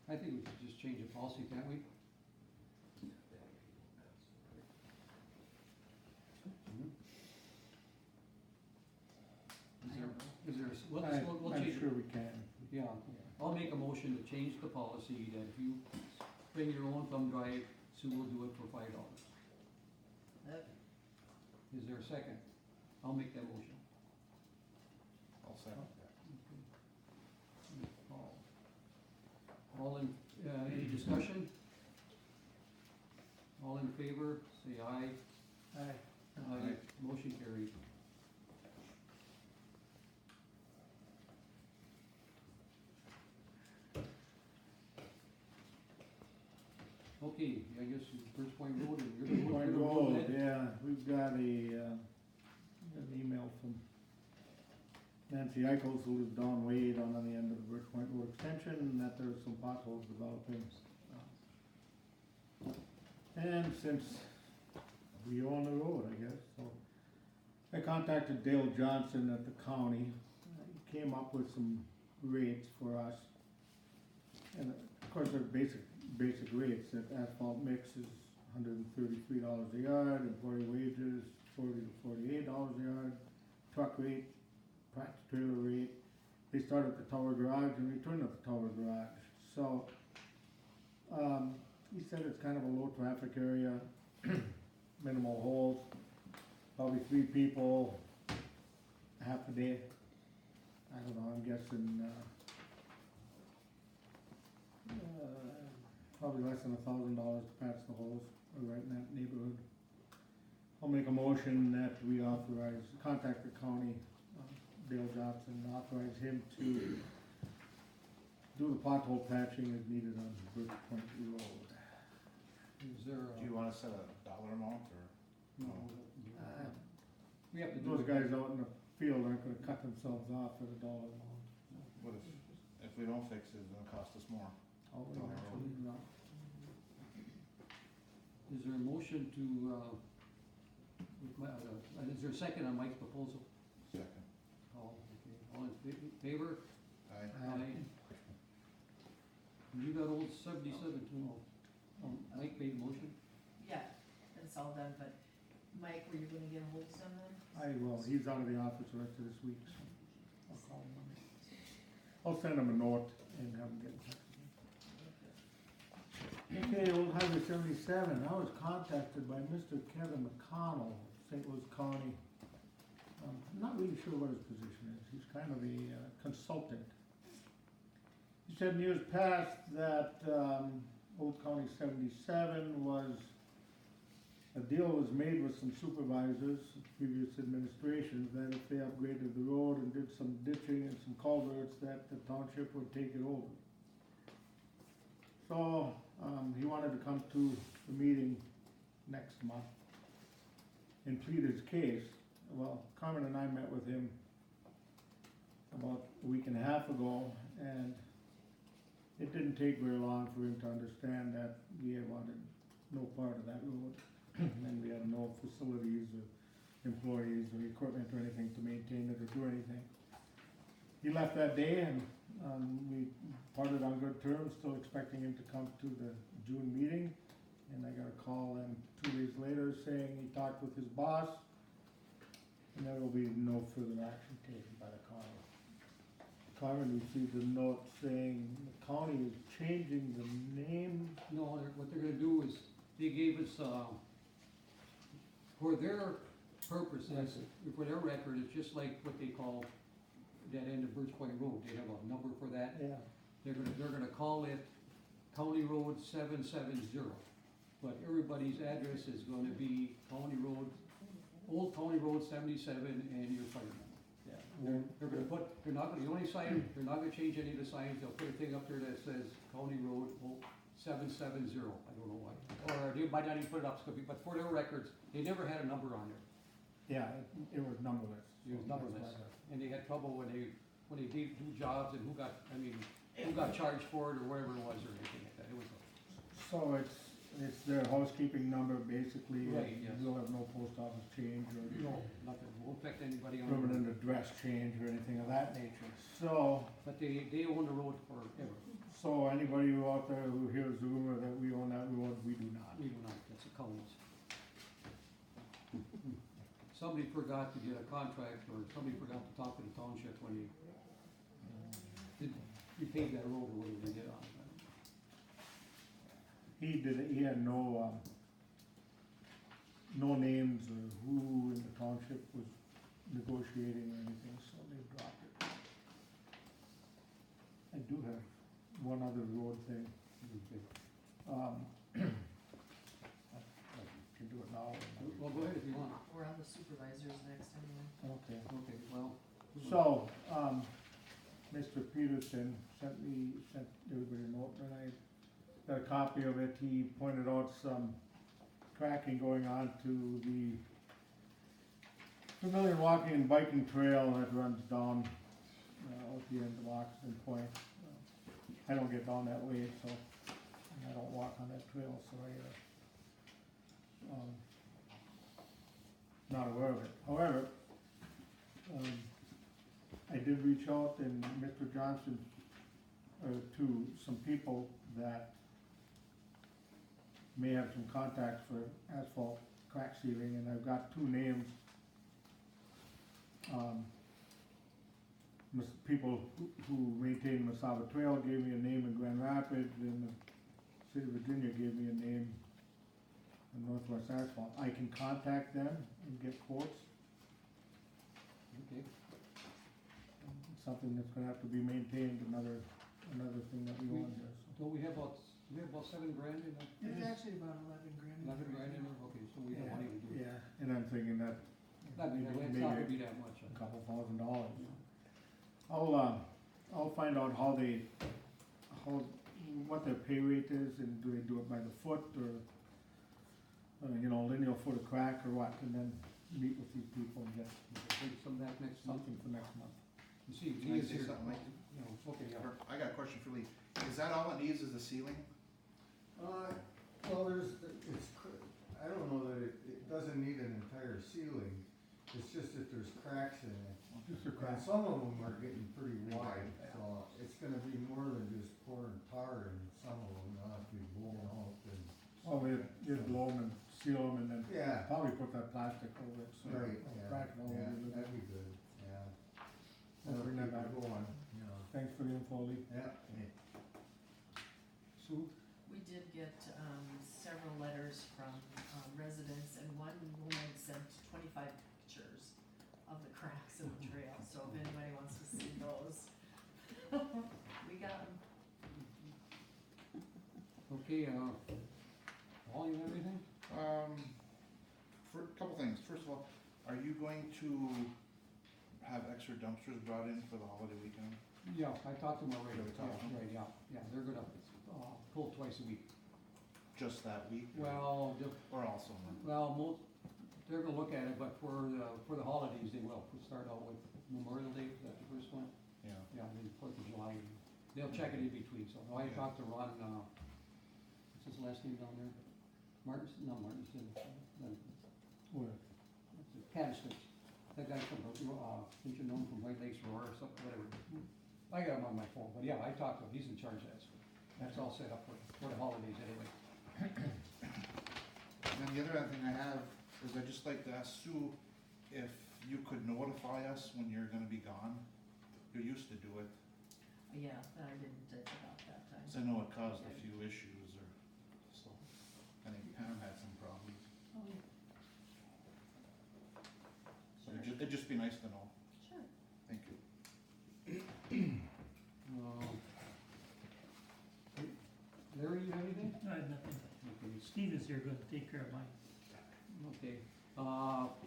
I think we should just change the policy, can't we? Is there, we'll I'm change, sure we can. yeah, I'll make a motion to change the policy that if you bring your own thumb drive, Sue will do it for $5. Okay. Is there a second? I'll make that motion. I'll second that. All in, any discussion? All in favor, say aye. Aye. Aye. Motion carried. Okay, I guess First Point Road, and you're the Point road Road, head. yeah, we've got an email from Nancy Eichels, who lives down Wade on the end of the Birch Point Road extension, and that there's some potholes developing. And since we own the road, I guess, so I contacted Dale Johnson at the county. He came up with some rates for us. And of course, they're basic rates, that asphalt mix is $133 a yard, employee wages, $40 to $48 a yard, truck rate, tractor trailer rate. They start at the tower garage and return at the tower garage. So, he said it's kind of a low traffic area, minimal holes, probably 3 people, half a day. I don't know, I'm guessing, probably less than $1,000 to patch the holes, or right in that neighborhood. I'll make a motion that we authorize, contact the county, Dale Johnson, and authorize him to do the pothole patching as needed on Birch Point Road. Is there, Do you wanna set a dollar amount, or? no, we have to do. Those guys out in the field aren't gonna cut themselves off for the dollar amount. What if we don't fix it, it's gonna cost us more? Oh, Dollar actually, no. Is there a motion to, is there a second on Mike's proposal? Second. All in favor? Aye. You got old 77 too. Mike made a motion? Yeah, that's all done, but Mike, were you gonna get hold of someone? I will, he's out of the office the rest of this week, so I'll call him Monday. I'll send him a note and have him get in touch with me. Okay, Old Highway 77, I was contacted by Mr. Kevin McConnell, St. Louis County. I'm not really sure what his position is, he's kind of a consultant. He said in years past that Old County 77 was, a deal was made with some supervisors, previous administrations, that if they upgraded the road and did some ditching and some culverts, that the township would take it over. So, he wanted to come to the meeting next month and plead his case. Well, Carmen and I met with him about a week and a half ago, and it didn't take very long for him to understand that we had wanted no part of that road. And we had no facilities or employees or equipment or anything to maintain it or do anything. He left that day and we parted on good terms, still expecting him to come to the June meeting. And I got a call in 2 days later saying he talked with his boss and there will be no further action taken by the county. Carmen received a note saying the county is changing the name. No, what they're gonna do is, they gave us, for their purposes, for their record, it's just like what they call that end of Birch Point Road, they have a number for that. Yeah. They're gonna call it County Road 770, but everybody's address is gonna be County Road, Old County Road 77 and your fire number. Yeah. They're gonna put, they're not gonna, the only sign, they're not gonna change any of the signs, they'll put a thing up there that says County Road 770, I don't know why. Or they might not even put it up, but for their records, they never had a number on there. Yeah, it was numberless. It was numberless, and they had trouble when they did do jobs and who got charged for it or whatever it was or anything like that, it was. So it's their housekeeping number basically. Right, yes. We'll have no post office change or No, nothing, won't affect anybody on. permanent address change or anything of that nature. So, But they own the road forever, so anybody who out there who hears the rumor that we own that road, we do not. we do not, that's the county's. Somebody forgot to get a contract, or somebody forgot to talk to the township when he paid that road or whatever they did on it. He had no names or who in the township was negotiating or anything, so they dropped it. I do have one other road thing. I can do it now. Well, go ahead if you want. We're on the supervisors next anyway. Okay. Okay, well. So, Mr. Peterson sent everybody a note, and I got a copy of it. He pointed out some tracking going on to the Vermilion walking and biking trail that runs down, at the end of Oxton Point. I don't get down that way, so, and I don't walk on that trail, so not aware of it. However, I did reach out and Mr. Johnson, to some people that may have some contacts for asphalt crack sealing, and I've got two names. People who maintain Masaba Trail gave me a name in Grand Rapids, and the City of Virginia gave me a name in Northwest Asphalt. I can contact them and get quotes. Okay. It's something that's gonna have to be maintained, another thing that we own here, so. So we have about about 7 grand in that? It's actually about 11 grand. 11 grand in there, okay, so we have Yeah, money to do it. yeah, and I'm thinking that I mean, it's maybe not gonna be that much. a couple $1,000s. I'll find out what their pay rate is, and do they do it by the foot, or, lineal foot of crack, or what, and then meet with these people and get Bring some back next month. something for next month. You see, Can I Lee is say here. something, Mike? No, okay, yeah. I got a question for Lee. Is that all it needs is the ceiling? Well, I don't know that it doesn't need an entire ceiling, it's just that there's cracks in it. Just a And crack. some of them are getting pretty wide, so it's gonna be more than just pouring tar in some of them, they'll have to be blown out and. Oh, they just blow them and seal them, and then Yeah, probably put that plastic over it, so right, it'll yeah, crack it all yeah, over. that'd be good, yeah. I'll bring that Keep it back. going, yeah. Thanks for the info, Lee. Yeah, Sue? We did get, several letters from, residents, and one woman sent 25 pictures of the cracks in the trail, so if anybody wants to see those, we got them. Okay, Paul, you have anything? For a couple things. First of all, are you going to have extra dumpsters brought in for the holiday weekend? Yeah, I talked to them already. Yeah, we talked to them. Right, yeah, they're gonna, pull twice a week. Just that week? Well, Or also? they're gonna look at it, but for the holidays, they will. We'll start out with Memorial Day, is that the first one? Yeah. Yeah, and then 4th of July. They'll check it in between, so I Okay. talked to Ron, what's his last name down there? Martinson, no, Martinson, Where? Canisters. That guy from, didn't you know him from White Lakes Roar or something, whatever. I got him on my phone, but yeah, I talked to him, he's in charge of that, so that's all set up for the holidays anyway. And then the other thing I have is I'd just like to ask Sue if you could notify us when you're gonna be gone. You used to do it, Yeah, I didn't think about that time. 'cause I know it caused a few issues, or, so, I think Pam had some problems. Oh, yeah. So it'd just be nice to know. Sure. Thank you. Larry, you have anything? I have nothing. Okay. Steve is here, gonna take care of mine. Okay,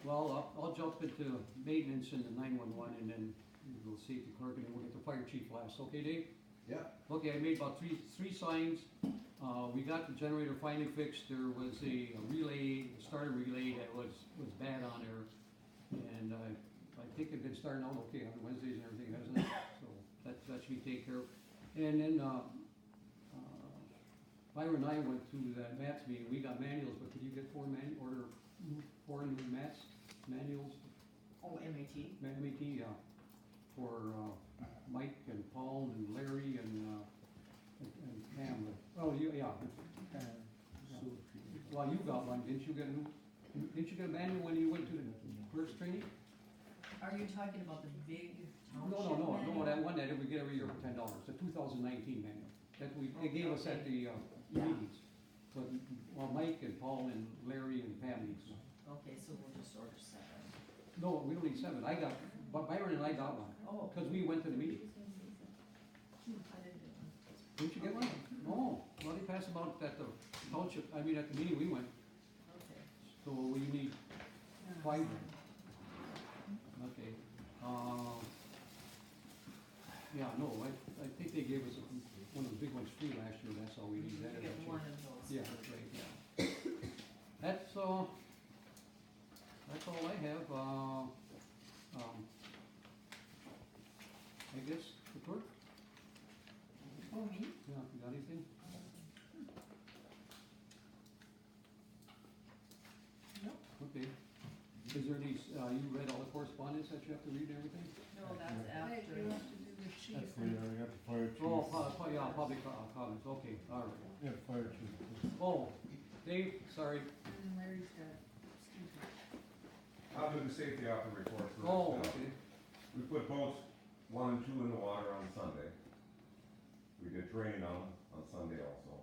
well, I'll jump into maintenance in the 911 and then we'll see if the clerk, and then we'll get the fire chief last, okay, Dave? yeah, Okay, I made about three signs. We got the generator finally fixed. There was a relay, a starter relay that was bad on there. And I think it's been starting out okay on Wednesdays and everything, hasn't it? So that should be taken care of. And then, Byron and I went to that MATS meeting. We got manuals, but could you get order 4 new MATS manuals? Oh, MAT? MAT, yeah, for Mike and Paul and Larry and Pam. Oh, yeah. Well, you got one, didn't you get a manual when you went to the first training? Are you talking about the big township No, manual? that one that we get every year for $10, the 2019 manual, that they gave us at the Yeah. meetings. But, well, Mike and Paul and Larry and Pam needs one. Okay, so we'll just order 7. No, we don't need 7, but Byron and I got one, Oh. cause we went to the meeting. I didn't do one. Didn't you get one? No, well, they passed them out at the township, at the meeting we went, Okay. so we need 5. Okay, yeah, no, I think they gave us one of the big ones free last year, that's all we need, that You is get cheap. one of those. Yeah, that's right, yeah. That's all I have, I guess, the clerk, Oh, me? yeah, you got anything? Nope. Okay, is there any, you read all the correspondence that you have to read and everything? No, that's Hey, after. you have to do the chief. That's where we got the fire chief. Oh, yeah, public comments, okay, all right. Yeah, fire chief. Oh, Dave, sorry, And Larry's got Steve. I'll do the safety officer report first. oh, okay, We put boats 1 and 2 in the water on Sunday. We did training on Sunday also.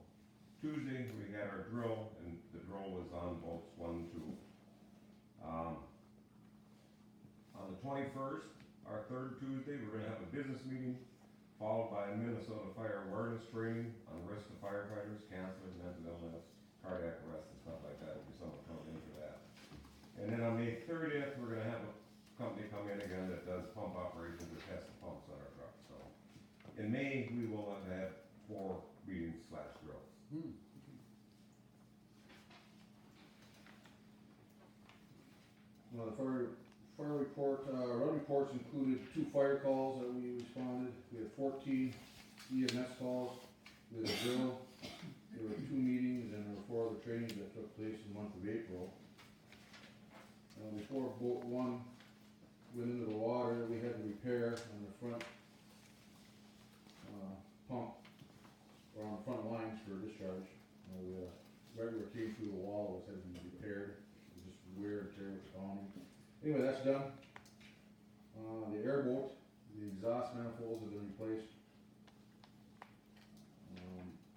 Tuesday, we had our drill, and the drill was on boats 1 and 2. On the 21st, our third Tuesday, we're gonna have a business meeting followed by Minnesota Fire Awareness Training on risk to firefighters, cancer, mental illness, cardiac arrest and stuff like that, if someone comes in for that. And then on May 30th, we're gonna have a company come in again that does pump operations or test the pumps on our trucks, so. In May, we will have 4 meetings / drills. The fire report, run reports included 2 fire calls that we responded. We had 14 EMS calls, we had a drill, there were 2 meetings, and there were 4 other trainings that took place in the month of April. Before boat 1 went into the water, we had to repair on the front pump, or on the front lines for discharge. The regular came through the wall, was had to be repaired, it was just wear and tear with the founding. Anyway, that's done. The airboat, the exhaust manifolds have been replaced.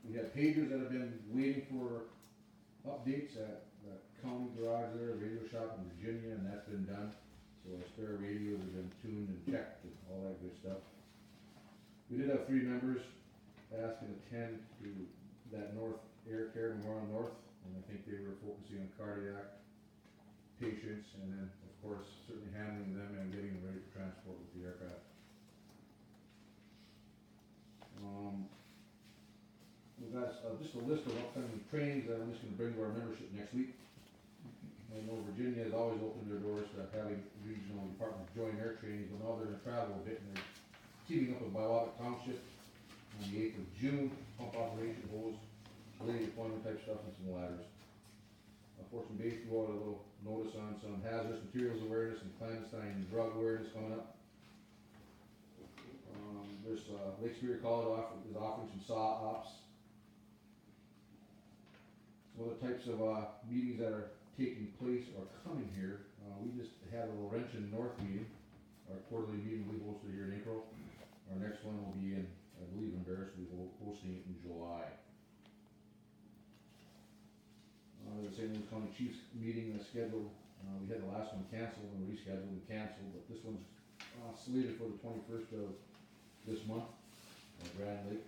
We have pagers that have been waiting for updates at the county garage there, radio shop in Virginia, and that's been done. So our spare radios have been tuned and checked and all that good stuff. We did have 3 members ask to attend to that North Air Care Memorial North, and I think they were focusing on cardiac patients, and then, of course, certainly handling them and getting them ready for transport with the aircraft. We've got just a list of upcoming trainings that I'm just gonna bring to our membership next week. I know Virginia has always opened their doors to having regional departments join their trainings, but now they're gonna travel a bit, and they're teaming up with Biloxic Township on the 8th of June, pump operation hose, blade deployment type stuff, and some ladders. Fortune Bay threw out a little notice on some hazardous materials awareness and clandestine drug awareness coming up. There's Lake Superior College is offering some SAW ops. Some other types of meetings that are taking place or coming here. We just had a Laurentian North meeting, our quarterly meeting we hosted here in April. Our next one will be in, I believe, we'll be hosting it in July. The St. Louis County Chiefs meeting is scheduled. We had the last one canceled and rescheduled and canceled, but this one's slated for the 21st of this month at Grand Lake.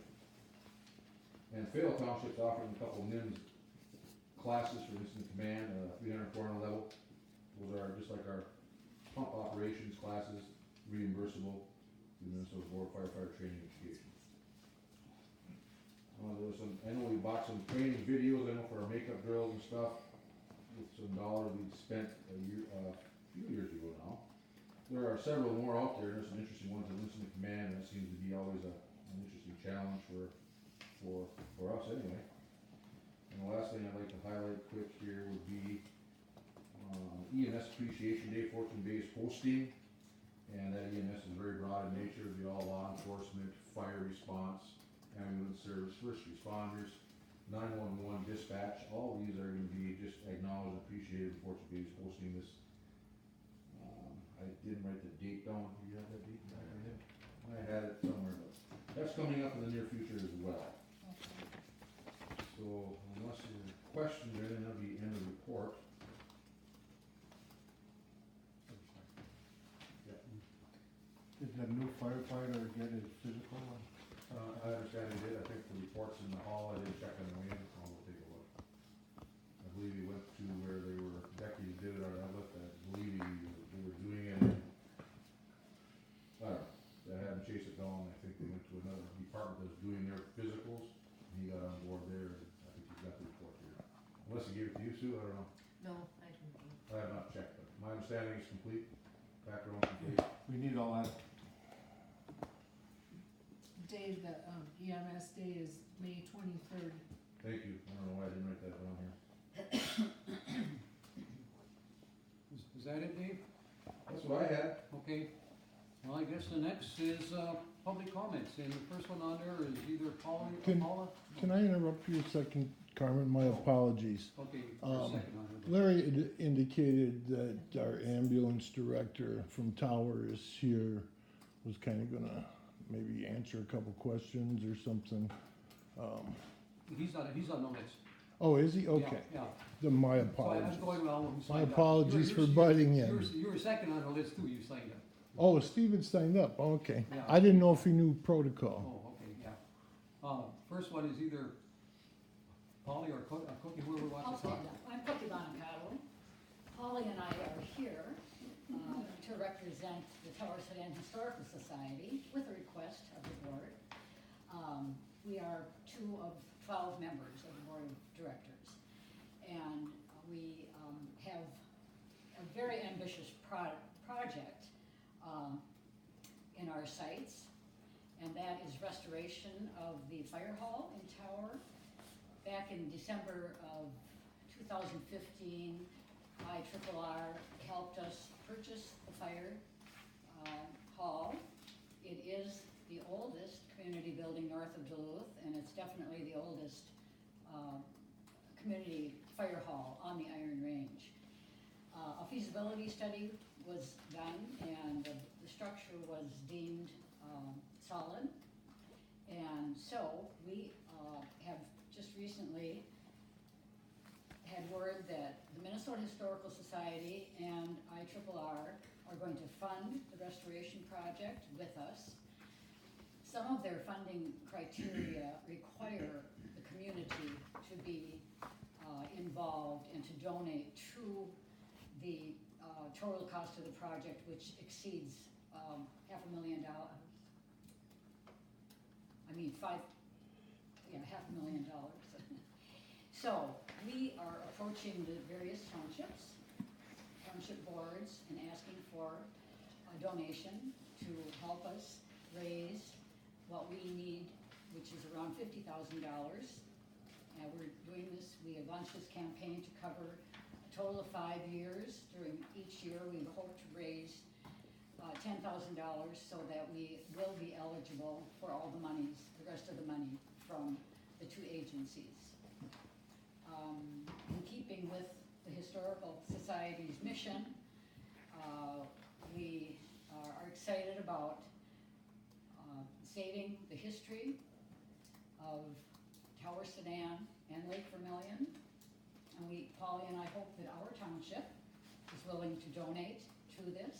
And Fayetteville Township's offering a couple of NIMS classes for incident command, 300 400 level. Those are just like our pump operations classes, reimbursable through Minnesota Board of Firefighter Training Education. There was some, I know we bought some training videos, I know for our makeup drills and stuff, with some dollars we spent a few years ago now. There are several more out there, there's some interesting ones in incident command, that seems to be always an interesting challenge for us anyway. And the last thing I'd like to highlight quick here would be EMS Appreciation Day, Fortune Bay is hosting, and that EMS is very broad in nature, it'll be all law enforcement, fire response, ambulance service, first responders, 911 dispatch, all these are going to be just acknowledged and appreciated. Fortune Bay is hosting this. I didn't write the date down. Do you have that date? I had it somewhere, but that's coming up in the near future as well. So unless there are questions, then that'll be end of the report. Yeah. Did the new firefighter get his physical? I understand he did. I think the report's in the hall. I didn't check on the way in. I'll take a look. I believe he went to where they were, Becky did it on that list. I believe they were doing it. I don't know. I had him chase it down. I think they went to another department that was doing their physicals. And he got on board there, and I think he's got the report here. Unless he gave it to you, Sue, I don't know. No, I didn't. I have not checked, but my understanding is complete. Background complete. We need all that. Dave, the EMS day is May 23rd. Thank you. I don't know why I didn't write that down here. Is that it, Dave? That's what I had. Okay. Well, I guess the next is public comments, and the first one on there is either Paula. Can I interrupt you a second, Carmen? My apologies. Okay, for a second on there. Larry had indicated that our ambulance director from Towers here was kind of gonna maybe answer a couple questions or something. He's on the list. Oh, is he? Okay. Yeah. Then my So I was apologies. going along when we My signed up. apologies for butting in. You were second on the list too, you signed up. Oh, Steven signed up, okay. Yeah. I didn't know if he knew protocol. Oh, okay, yeah. First one is either Polly or Cookie, whoever I'll wants to talk. stand up. I'm Cookie Bonacato. Polly and I are here to represent the Tower Sedan Historical Society with a request of the board. We are 2 of 12 members of the board of directors. And we have a very ambitious project in our sights, and that is restoration of the fire hall in Tower. Back in December of 2015, IRRR helped us purchase the fire hall. It is the oldest community building north of Duluth, and it's definitely the oldest community fire hall on the Iron Range. A feasibility study was done, and the structure was deemed solid. And so we have just recently had word that the Minnesota Historical Society and IRRR are going to fund the restoration project with us. Some of their funding criteria require the community to be involved and to donate to the total cost of the project, which exceeds $500,000. $500,000. So we are approaching the various township boards, and asking for a donation to help us raise what we need, which is around $50,000. And we're doing this, we have launched this campaign to cover a total of 5 years. During each year, we hope to raise $10,000 so that we will be eligible for all the monies, the rest of the money from the 2 agencies. In keeping with the Historical Society's mission, we are excited about saving the history of Tower Sedan and Lake Vermilion. And Polly and I hope that our township is willing to donate to this.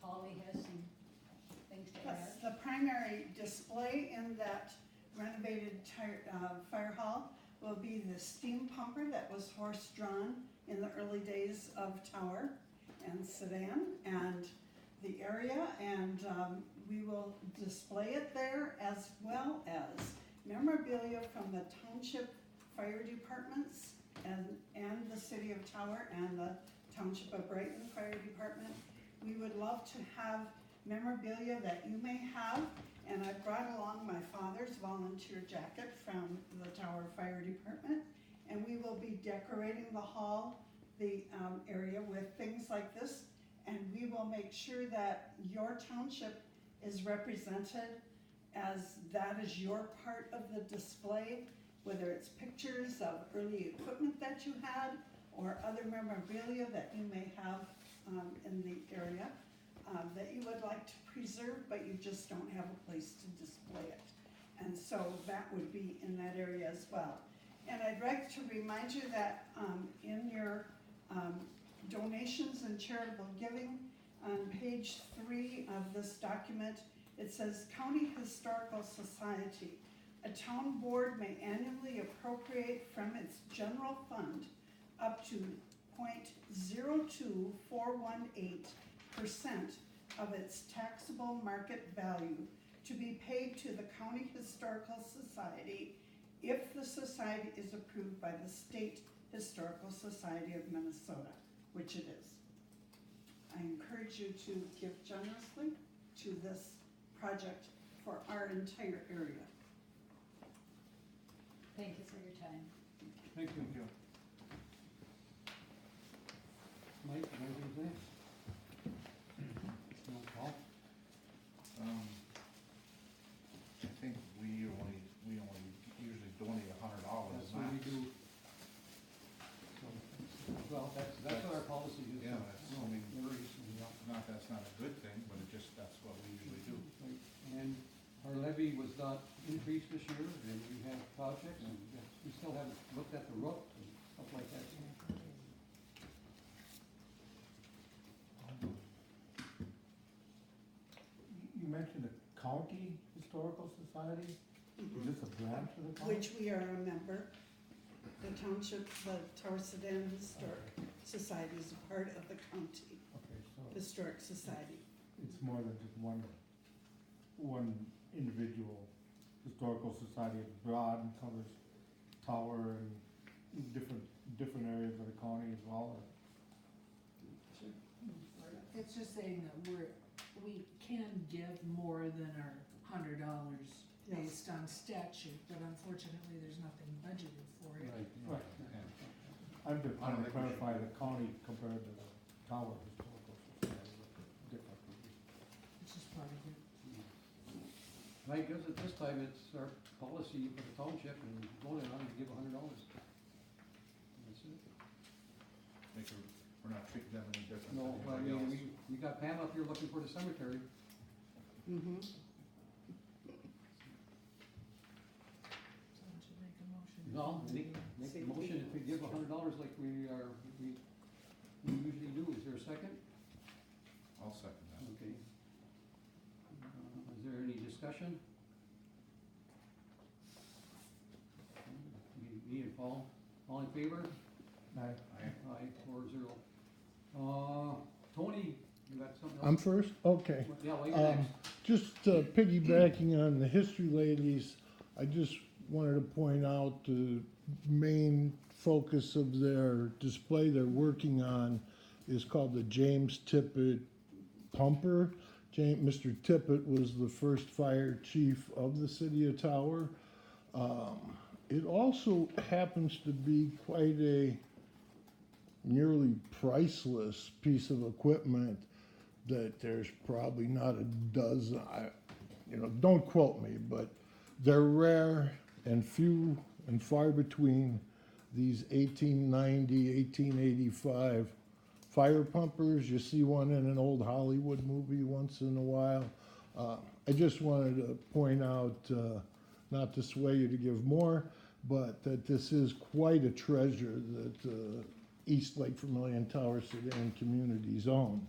Polly has some things to add. Yes, the primary display in that renovated fire hall will be the steam pumper that was horse-drawn in the early days of Tower and Sedan and the area, and we will display it there, as well as memorabilia from the township fire departments and the city of Tower and the Township of Brighton Fire Department. We would love to have memorabilia that you may have, and I brought along my father's volunteer jacket from the Tower Fire Department, and we will be decorating the hall, the area, with things like this, and we will make sure that your township is represented, as that is your part of the display, whether it's pictures of early equipment that you had or other memorabilia that you may have in the area that you would like to preserve, but you just don't have a place to display it. And so that would be in that area as well. And I'd like to remind you that in your donations and charitable giving, on page 3 of this document, it says County Historical Society. A town board may annually appropriate from its general fund up to 0.02418% of its taxable market value to be paid to the County Historical Society if the society is approved by the State Historical Society of Minnesota, which it is. I encourage you to give generously to this project for our entire area. Thank you for your time. Thank you. Mike, anything to say? No, Paul? I think we only usually donate $100. That's what we do. So, well, that's what our policy is. Yeah, that's, I mean, Varies, that's not a good thing, but that's what we usually do. Right. And our levy was not increased this year, and we have projects, and we still haven't looked at the roof and stuff like that. Historical Society? Is this a branch of the county? which we are a member. The township, the Tower Sedan Historic Society is a part of the county Okay, so Historic Society. it's more than just one individual historical society. It's broad and covers Tower and different areas of the county as well. It's just saying that we can give more than our $100 based on statute, but unfortunately, there's nothing budgeted for it. Right. I'm just trying to clarify the county compared to the Tower Historical Society. Different. It's just part of it. I guess at this time, it's our policy for the township and voting on it to give $100. That's it. We're not treating them any different No, than well, I anybody mean, else. we got Pam up here looking for the cemetery. Mm-hmm. Someone should make a motion. No, make a motion if we give $100 like we usually do. Is there a second? I'll second that. Okay. Is there any discussion? Me and Paul, all in favor? Aye. Aye, 4-0. Tony, you got something else? I'm first? Okay. Yeah, well, you're next. Just piggybacking on the history ladies, I just wanted to point out the main focus of their display they're working on is called the James Tippett Pumper. Mr. Tippett was the first fire chief of the city of Tower. It also happens to be quite a nearly priceless piece of equipment that there's probably not a dozen, don't quote me, but they're rare and few and far between, these 1890, 1885 fire pumpers. You see one in an old Hollywood movie once in a while. I just wanted to point out, not to sway you to give more, but that this is quite a treasure that East Lake Vermilion Tower Sedan communities own.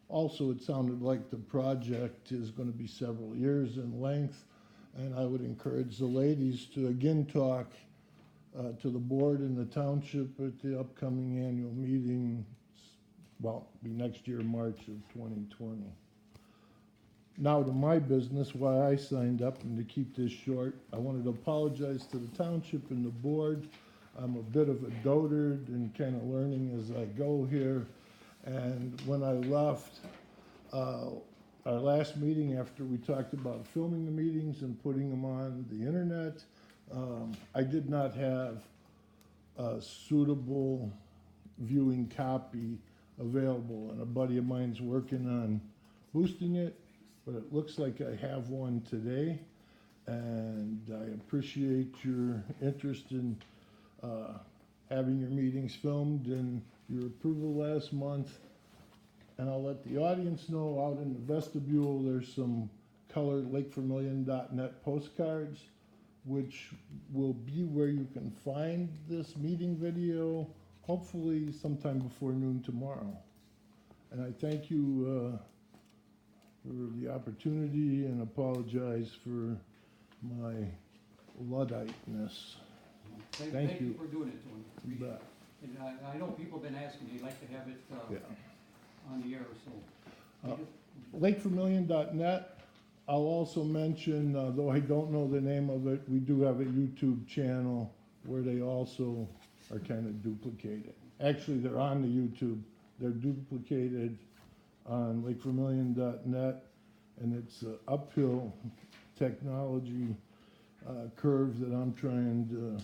Also, it sounded like the project is going to be several years in length, and I would encourage the ladies to again talk to the board and the township at the upcoming annual meeting, well, be next year, March of 2020. Now to my business, why I signed up, and to keep this short, I wanted to apologize to the township and the board. I'm a bit of a dotard and kind of learning as I go here. And when I left our last meeting, after we talked about filming the meetings and putting them on the internet, I did not have a suitable viewing copy available, and a buddy of mine's working on boosting it, but it looks like I have one today, and I appreciate your interest in having your meetings filmed and your approval last month. And I'll let the audience know, out in the vestibule, there's some colored lakevermilion.net postcards, which will be where you can find this meeting video, hopefully sometime before noon tomorrow. And I thank you for the opportunity and apologize for my Ludditeness. Thank you for doing it, Tony. You bet. And I know people have been asking, they'd like to have it on the air, so. Lakevermilion.net. I'll also mention, though I don't know the name of it, we do have a YouTube channel where they also are kind of duplicated. Actually, they're on the YouTube. They're duplicated on lakevermilion.net, and it's an uphill technology curve that I'm trying to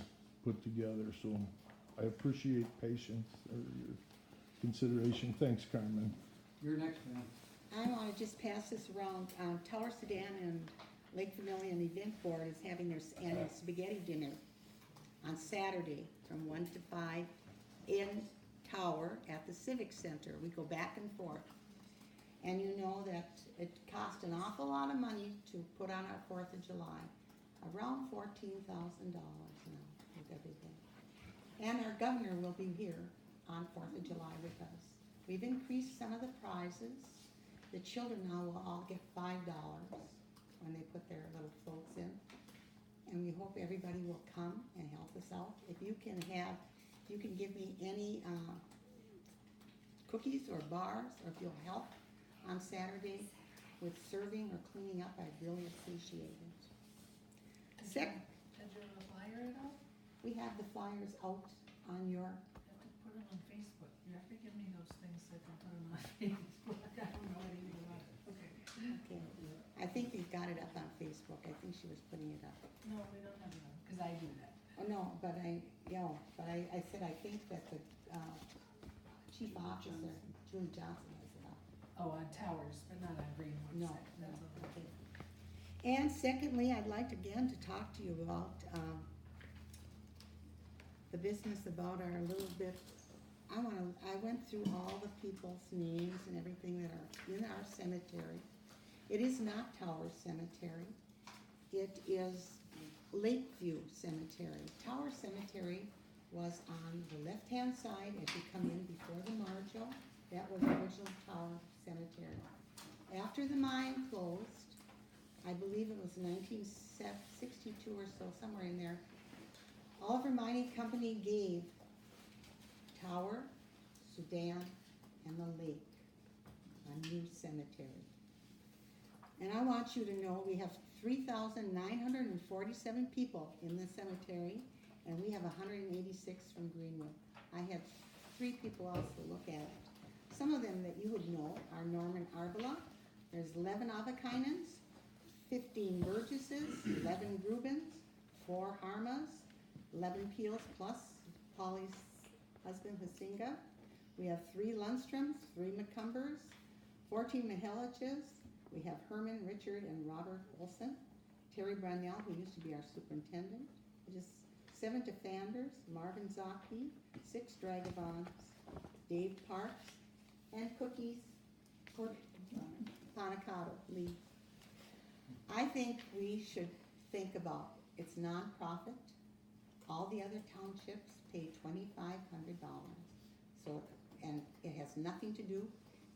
put together. So I appreciate patience or your consideration. Thanks, Carmen. You're next, man. I want to just pass this around. Tower Sedan and Lake Vermilion Event Board is having their annual spaghetti dinner on Saturday from 1 to 5 in Tower at the Civic Center. We go back and forth. And you know that it costs an awful lot of money to put on our 4th of July. Around $14,000 now with everything. And our governor will be here on 4th of July with us. We've increased some of the prizes. The children now will all get $5. when they put their little floats in. And we hope everybody will come and help us out. If you can give me any, cookies or bars, or if you'll help on Saturday with serving or cleaning up, I'd really appreciate it. Did Sec, you have a flyer at all? we have the flyers out on your, You have to put them on Facebook. You have to give me those things so I can put them on Facebook. I don't know anything about it. Okay. okay, I think we've got it up on Facebook. I think she was putting it up. No, we don't have it on, because I do that. Oh, no, but I said I think that the, chief officer, Julie Johnson, has it up. Oh, on Towers, but not on Greenwood. No, side. no, That's okay. okay. And secondly, I'd like again to talk to you about, the business about our little bit, I went through all the people's names and everything that are in our cemetery. It is not Towers Cemetery. It is Lakeview Cemetery. Tower Cemetery was on the left-hand side as you come in before the Marjo. That was the original Tower Cemetery. After the mine closed, I believe it was 1962 or so, somewhere in there, Oliver Mining Company gave Tower, Sudan, and the lake a new cemetery. And I want you to know we have 3,947 people in the cemetery, and we have 186 from Greenwood. I had 3 people else to look at it. Some of them that you would know are Norman Arbola, there's 11 Avakainens, 15 Burgesses, 11 Grubens, 4 Harmas, 11 Peels plus Polly's husband Hasinga. We have 3 Lundstroms, 3 McCumbers, 14 Miheliches. We have Herman, Richard, and Robert Olson. Terry Brunell, who used to be our superintendent. Just 7 Defanders, Marvin Zaki, 6 Dragabons, Dave Parks, and Cookies for Panacado Lee. I think we should think about, it's nonprofit. All the other townships pay $2,500. So, and it has nothing to do,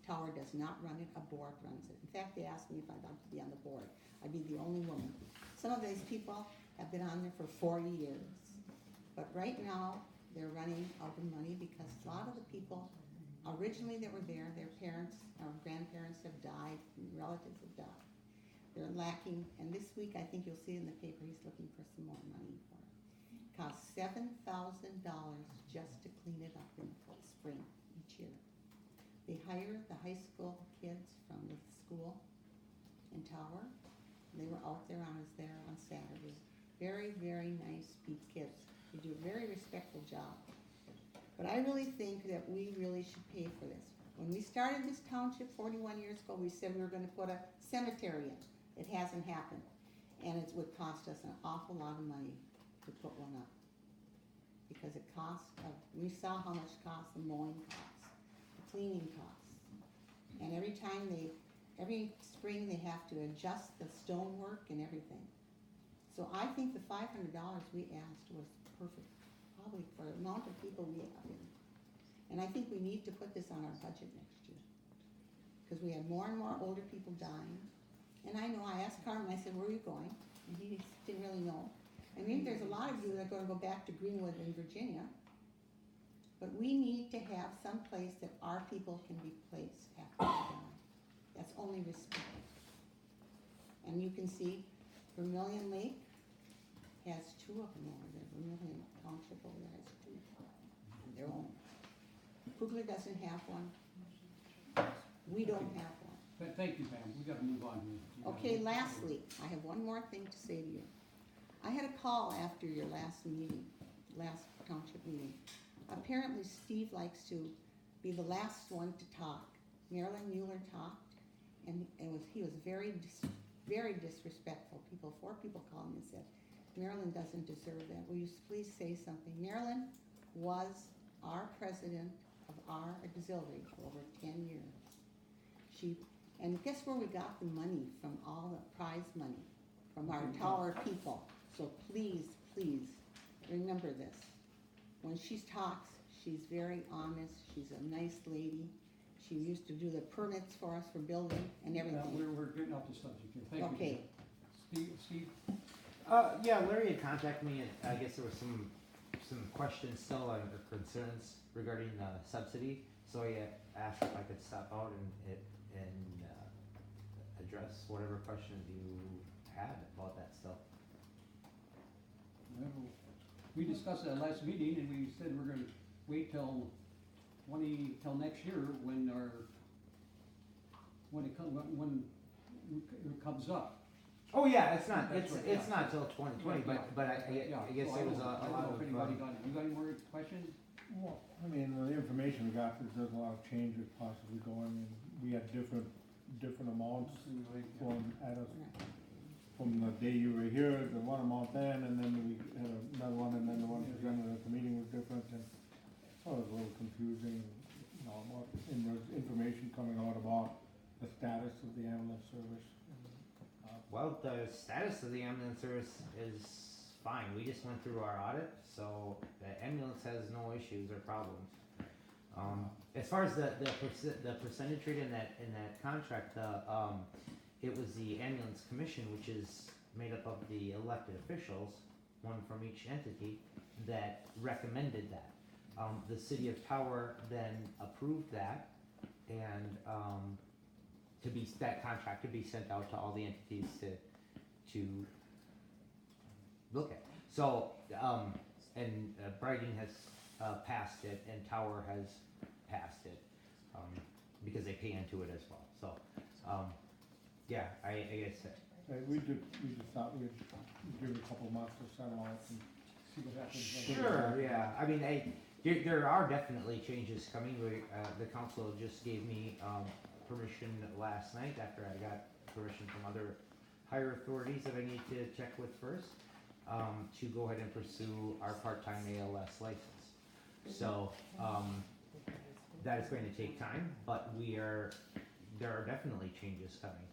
Tower does not run it, a board runs it. In fact, they asked me if I'd like to be on the board. I'd be the only woman. Some of these people have been on there for 40 years. But right now, they're running out of money because a lot of the people originally that were there, their parents or grandparents have died, relatives have died. They're lacking, and this week I think you'll see in the paper he's looking for some more money for it. It costs $7,000 just to clean it up in the spring each year. They hire the high school kids from the school in Tower. They were out there, I was there on Saturday. Very, very nice kids. They do a very respectful job. But I really think that we really should pay for this. When we started this township 41 years ago, we said we were gonna put a cemetery in. It hasn't happened. And it would cost us an awful lot of money to put one up. Because it costs, we saw how much costs the mowing costs, the cleaning costs. And every spring they have to adjust the stonework and everything. So I think the $500 we asked was perfect, probably for the amount of people we have in. And I think we need to put this on our budget next year. Because we have more and more older people dying. And I know, I asked Carmen, I said, where are you going? And he didn't really know. I mean, there's a lot of you that are gonna go back to Greenwood in Virginia. But we need to have some place that our people can be placed after they die. That's only respect. And you can see Vermilion Lake has 2 of them over there. Vermilion Township over there has 2. Their own. Kugler doesn't have one. We don't have one. Thank you, Pam, we gotta move on here. Okay, lastly, I have one more thing to say to you. I had a call after your last meeting, last township meeting. Apparently Steve likes to be the last one to talk. Marilyn Mueller talked, and he was very disrespectful. 4 people called me and said, Marilyn doesn't deserve that. Will you please say something? Marilyn was our president of our auxiliary for over 10 years. And guess where we got the money from, all the prize money? From our Tower people. So please, please, remember this. When she talks, she's very honest, she's a nice lady. She used to do the permits for us for building and everything. We're getting off the subject here, thank you. Okay, Steve? Yeah, Larry had contacted me, and I guess there was some questions still or concerns regarding the subsidy. So he asked if I could stop out and address whatever questions you had about that still. Well, we discussed that last meeting, and we said we're gonna wait till next year when it comes up. Oh yeah, it's not That's right, it's yeah. not till 2020, Right, but I Yeah, guess so it was I a don't lot know of if anybody got, you got any more questions? Well, I mean, the information we got, there's a lot of changes possibly going, and we had different amounts going at us. From the day you were here, the one amount then, and then we had another one, and then the one presented at the meeting was different, and so it was a little confusing, you know, and there's information coming out about the status of the ambulance service. Well, the status of the ambulance service is fine. We just went through our audit, so the ambulance has no issues or problems. As far as the percentage rate in that contract, it was the ambulance commission, which is made up of the elected officials, one from each entity, that recommended that. The city of Tower then approved that, and that contract to be sent out to all the entities to look at. So, Brighton has passed it, and Tower has passed it, because they pay into it as well. So, yeah, I guess. We just thought we'd give it a couple months to settle out and see what happens. Sure, yeah. I mean, there are definitely changes coming. The council just gave me permission last night after I got permission from other higher authorities that I need to check with first, to go ahead and pursue our part-time ALS license. So, that is going to take time, but there are definitely changes coming.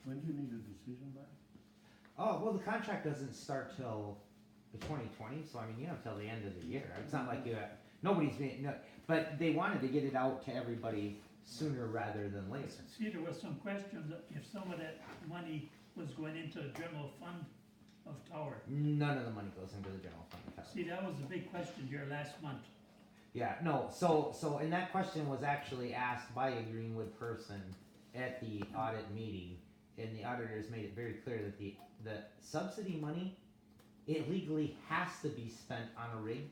When do you need a decision by? Oh, well, the contract doesn't start till the 2020, so I mean, you have till the end of the year. It's not like but they wanted to get it out to everybody sooner rather than later. See, there was some questions that if some of that money was going into the general fund of Tower. None of the money goes into the general fund. See, that was the big question here last month. Yeah, no, so, and that question was actually asked by a Greenwood person at the audit meeting, and the auditors made it very clear that the subsidy money, it legally has to be spent on a rig.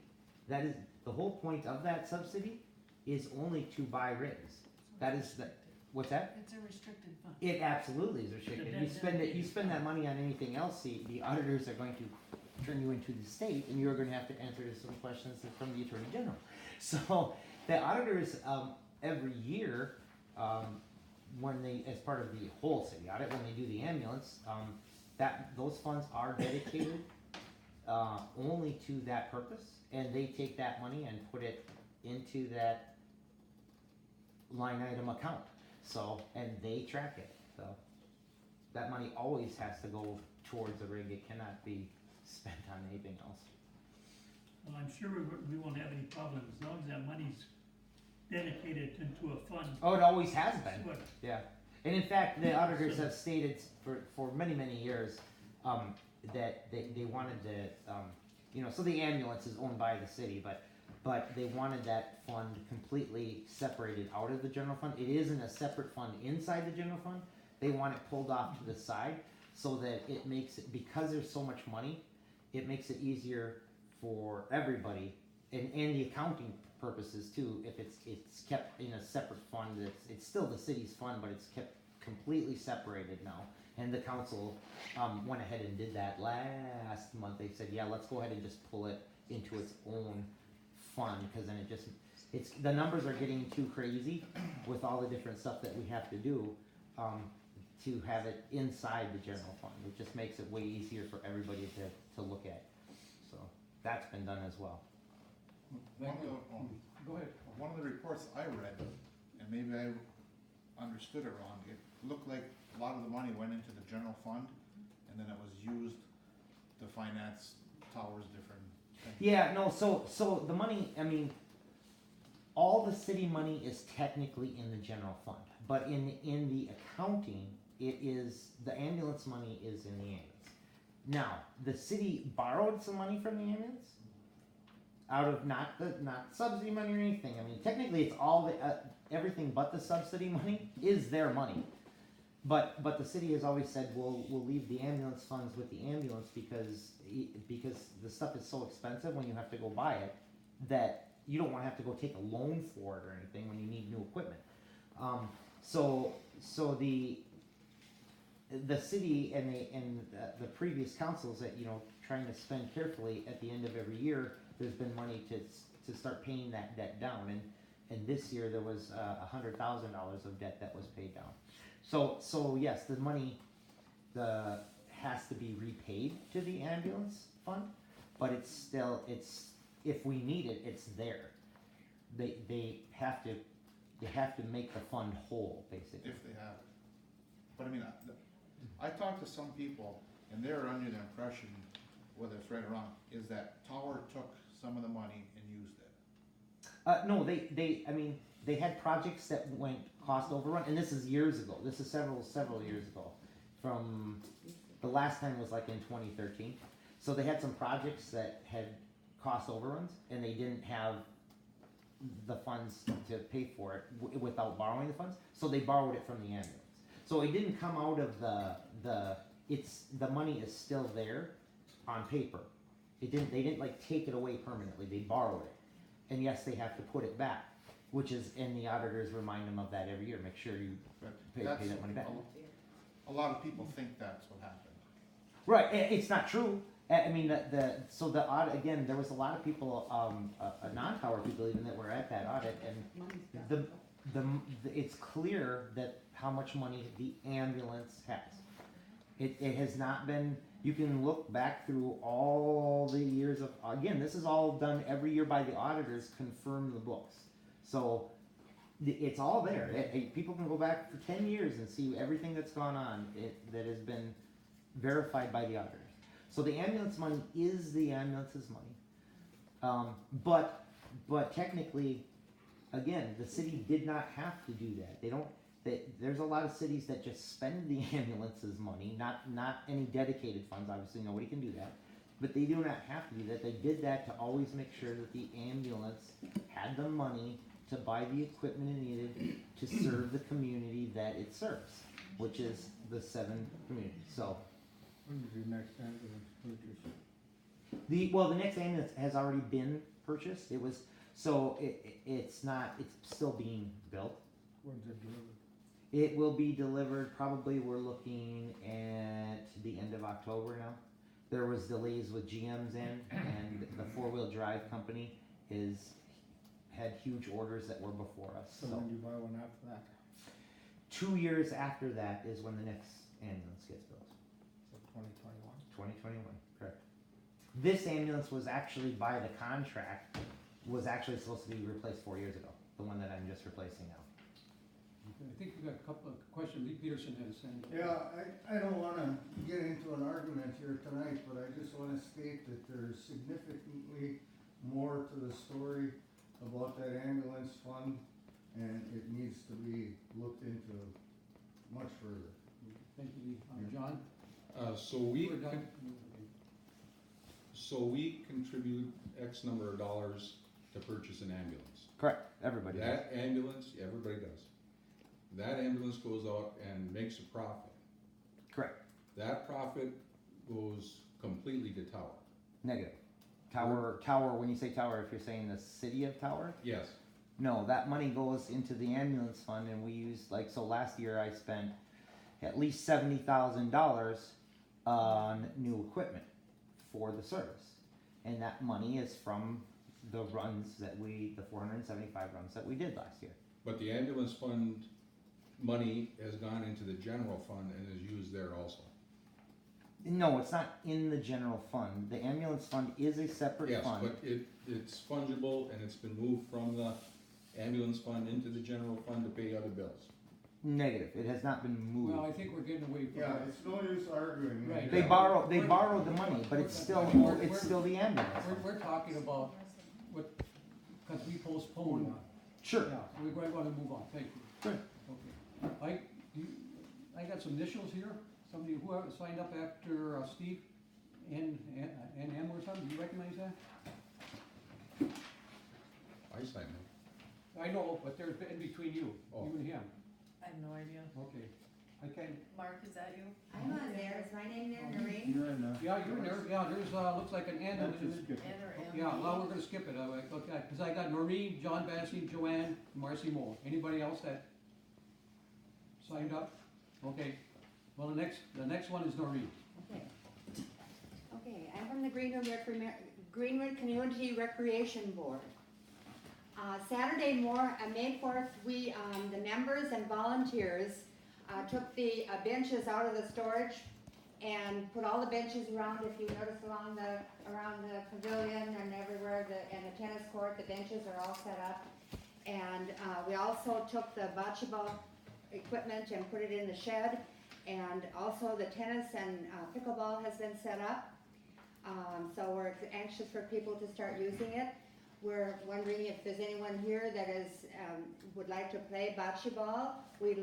That is, the whole point of that subsidy is only to buy rigs. That is what's that? It's a restricted fund. It absolutely is restricted. You spend that money on anything else, the auditors are going to turn you into the state, and you're gonna have to answer some questions from the Attorney General. So, the auditors, every year, when they, as part of the whole city audit, when they do the ambulance, those funds are dedicated, only to that purpose, and they take that money and put it into that line item account. So, and they track it, so that money always has to go towards a rig. It cannot be spent on anything else. Well, I'm sure we won't have any problem as long as that money's dedicated into a fund. Oh, it always has been. What? Yeah, and in fact, the auditors have stated for many, many years, that they wanted to, so the ambulance is owned by the city, but they wanted that fund completely separated out of the general fund. It isn't a separate fund inside the general fund. They want it pulled off to the side so that it makes it, because there's so much money, it makes it easier for everybody, and the accounting purposes too. If it's kept in a separate fund, it's still the city's fund, but it's kept completely separated now. And the council went ahead and did that last month. They said, yeah, let's go ahead and just pull it into its own fund, because then the numbers are getting too crazy with all the different stuff that we have to do, to have it inside the general fund. It just makes it way easier for everybody to look at. So that's been done as well. Go ahead. One of the reports I read, and maybe I understood it wrong, it looked like a lot of the money went into the general fund, and then it was used to finance Tower's different things. Yeah, no, so the money, I mean, all the city money is technically in the general fund, but in the accounting, the ambulance money is in the ambulance. Now, the city borrowed some money from the ambulance, out of not subsidy money or anything. I mean, technically, it's all everything but the subsidy money is their money. But the city has always said we'll leave the ambulance funds with the ambulance because the stuff is so expensive when you have to go buy it that you don't want to have to go take a loan for it or anything when you need new equipment. So the city and the previous councils that trying to spend carefully at the end of every year, there's been money to start paying that debt down, and this year there was $100,000 of debt that was paid down. So yes, the money has to be repaid to the ambulance fund, but it's if we need it, it's there. They have to make the fund whole, basically. If they have it. But I mean, I talked to some people, and they're under the impression, whether it's right or wrong, is that Tower took some of the money and used it. No, they had projects that went cost overrun, and this is years ago. This is several years ago. From the last time was like in 2013. So they had some projects that had cost overruns, and they didn't have the funds to pay for it without borrowing the funds. So they borrowed it from the ambulance. So it didn't come out of the money is still there on paper. They didn't like take it away permanently. They borrowed it, and yes, they have to put it back, which is, and the auditors remind them of that every year. Make sure you pay that money back. A lot of people think that's what happened. Right, it's not true. I mean, the audit, again, there was a lot of people, non-Tower people even, that were at that audit, and it's clear that how much money the ambulance has. It has not been, you can look back through all the years of, again, this is all done every year by the auditors, confirm the books. So it's all there. People can go back for 10 years and see everything that's gone on that has been verified by the auditors. So the ambulance money is the ambulance's money. But technically, again, the city did not have to do that. There's a lot of cities that just spend the ambulance's money, not any dedicated funds. Obviously, nobody can do that. But they do not have to do that. They did that to always make sure that the ambulance had the money to buy the equipment it needed to serve the community that it serves, which is the 7 communities. So. When is your next ambulance purchase? The next ambulance has already been purchased. It's still being built. When's it delivered? It will be delivered probably, we're looking at the end of October now. There was delays with GM's end, and the 4-wheel drive company had huge orders that were before us. So when do you buy one after that? 2 years after that is when the next ambulance gets built. So 2021? 2021, correct. This ambulance was actually, by the contract, was actually supposed to be replaced 4 years ago. The one that I'm just replacing now. I think we got a couple of questions. Lee Peterson had a hand. Yeah, I don't wanna get into an argument here tonight, but I just wanna state that there's significantly more to the story about that ambulance fund, and it needs to be looked into much further. Thank you, Lee. John? So we contribute X number of dollars to purchase an ambulance. Correct, everybody does. That ambulance, everybody does. That ambulance goes out and makes a profit. Correct. That profit goes completely to Tower. Negative. Tower, when you say Tower, if you're saying the city of Tower? Yes. No, that money goes into the ambulance fund, and we use, so last year I spent at least $70,000 on new equipment for the service. And that money is from the runs the 475 runs that we did last year. But the ambulance fund money has gone into the general fund and is used there also. No, it's not in the general fund. The ambulance fund is a separate fund. Yes, but it's fungible, and it's been moved from the ambulance fund into the general fund to pay other bills. Negative. It has not been moved. Well, I think we're getting away from Yeah, that. it's no use arguing. Right. They borrowed the money, but it's still the ambulance. We're talking about because we postponed. Sure. Yeah, we want to move on. Thank you. Good. Okay. I got some initials here, somebody, whoever signed up after, Steve, N M or something, do you recognize that? I signed it. I know, but there's in between you, Oh. you and him, I have no idea. okay. I can't, Mark, is that you? I'm on there, is my name there, Noreen? You're in, yeah, you're in there, yeah, there's, looks like an N. that's just skip. N or M? Yeah, well, we're gonna skip it, okay, cause I got Noreen, John Bassey, Joanne, Marcy Moore. Anybody else that signed up? Okay, well, the next one is Noreen. Okay. Okay, I'm from the Greenwood Community Recreation Board. Saturday May 4th, we, the members and volunteers, took the benches out of the storage and put all the benches around, if you notice around the pavilion and everywhere, and the tennis court, the benches are all set up. And we also took the bocce ball equipment and put it in the shed. And also the tennis and pickleball has been set up. So we're anxious for people to start using it. We're wondering if there's anyone here that is, would like to play bocce ball. We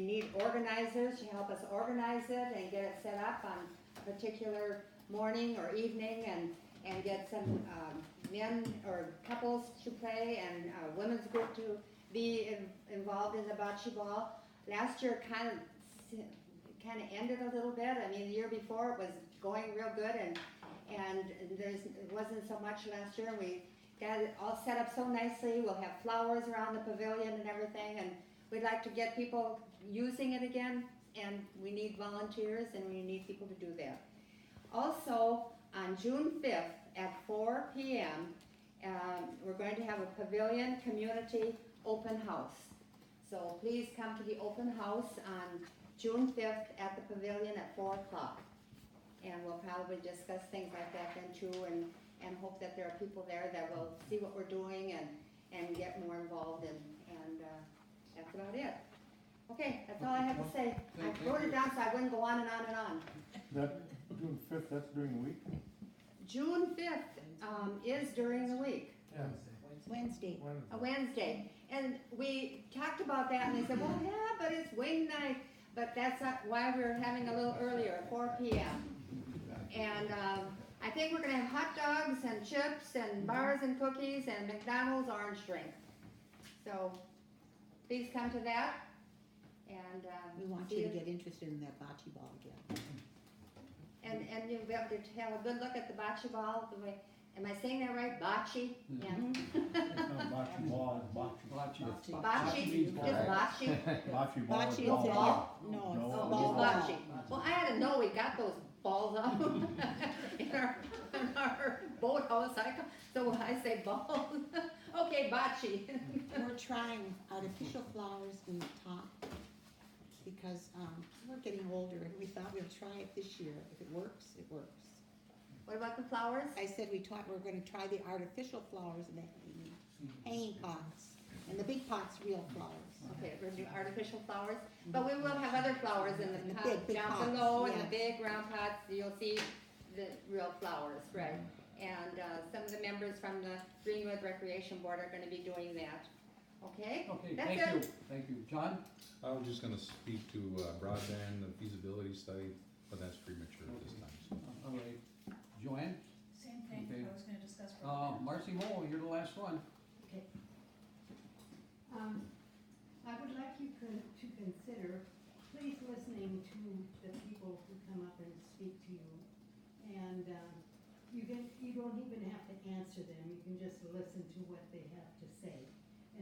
need organizers to help us organize it and get it set up on a particular morning or evening and get some men or couples to play and a women's group to be involved in the bocce ball. Last year kind of ended a little bit. I mean, the year before it was going real good and it wasn't so much last year. We got it all set up so nicely. We'll have flowers around the pavilion and everything, and we'd like to get people using it again, and we need volunteers and we need people to do that. Also, on June 5th at 4 p.m., we're going to have a pavilion community open house. So please come to the open house on June 5th at the pavilion at 4 o'clock. And we'll probably discuss things like that then too, and hope that there are people there that will see what we're doing and get more involved, and that's about it. Okay, that's all I have to say. I wrote it down so I wouldn't go on and on and on. That, June 5th, that's during the week? June 5th is during the week. Wednesday. A Wednesday. And we talked about that and they said, well, yeah, but it's wing night. But that's not why we're having a little earlier, 4 p.m. And I think we're gonna have hot dogs and chips and bars and cookies and McDonald's orange drink. So please come to that. And we want you to get interested in that bocce ball again. And you'll be able to have a good look at the bocce ball. Am I saying that right? Bocce? Yeah. Bocce ball, bocce. Bocce? Just bocce? Bocce ball. Bocce is ball? No, Oh, it's just bocce. Well, I had to know we got those balls out in our boathouse. So I say balls. Okay, bocce. We're trying artificial flowers in the top because we're getting older and we thought we'd try it this year. If it works, it works. What about the flowers? I said we're gonna try the artificial flowers in the hanging pots, and the big pots, real flowers. Okay, we're doing artificial flowers, but we will have other flowers in the pot big down pots, below, in the yes. big round pots. You'll see the real flowers, right? And some of the members from the Greenwood Recreation Board are gonna be doing that. Okay? Okay, That's thank it. you, thank you. John? I was just gonna speak to broadband, the feasibility study, but that's premature at this time, so. All right. Joanne? Same thing, Okay. I was gonna discuss. Marcy Moore, you're the last one. Okay. I would like you to consider, please listening to the people who come up and speak to you. And you don't even have to answer them, you can just listen to what they have to say.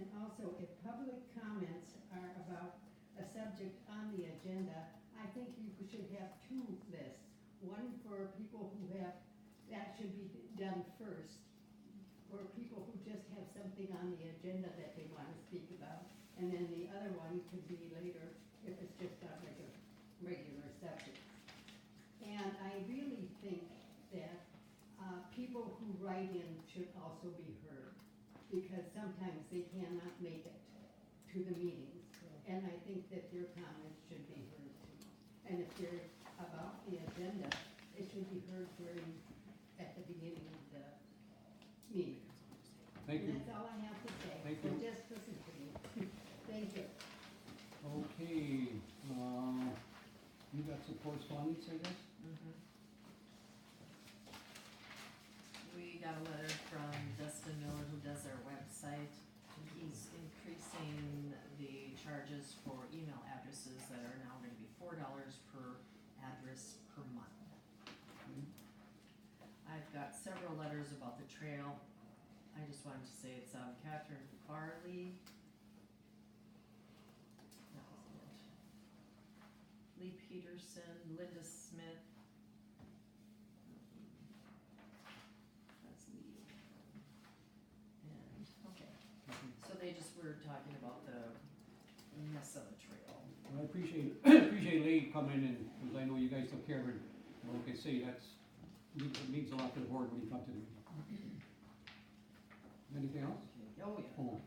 And also, if public comments are about a subject on the agenda, I think you should have two lists. One for people who have, that should be done first, for people who just have something on the agenda that they want to speak about. And then the other one could be later if it's just on regular subjects. And I really think that people who write in should also be heard, because sometimes they cannot make it to the meetings. And I think that their comments should be heard too. And if they're about the agenda, it should be heard at the beginning of the meeting. Thank you. And that's all I have to say. Thank So you. just listen to me. Thank you. Okay, lots of correspondence, I guess. We got a letter from Dustin Miller, who does our website. He's increasing the charges for email addresses that are now gonna be $4 per address per month. I've got several letters about the trail. I just wanted to say it's, Catherine Farley. That wasn't it. Lee Peterson, Linda Smith. That's Lee. And, okay, so they just were talking about the mess of the trail. Well, I appreciate, appreciate Lee coming in, because I know you guys took care of it. Like I say, it means a lot to the board when you come to the meeting. Anything else? Oh, yeah. Oh,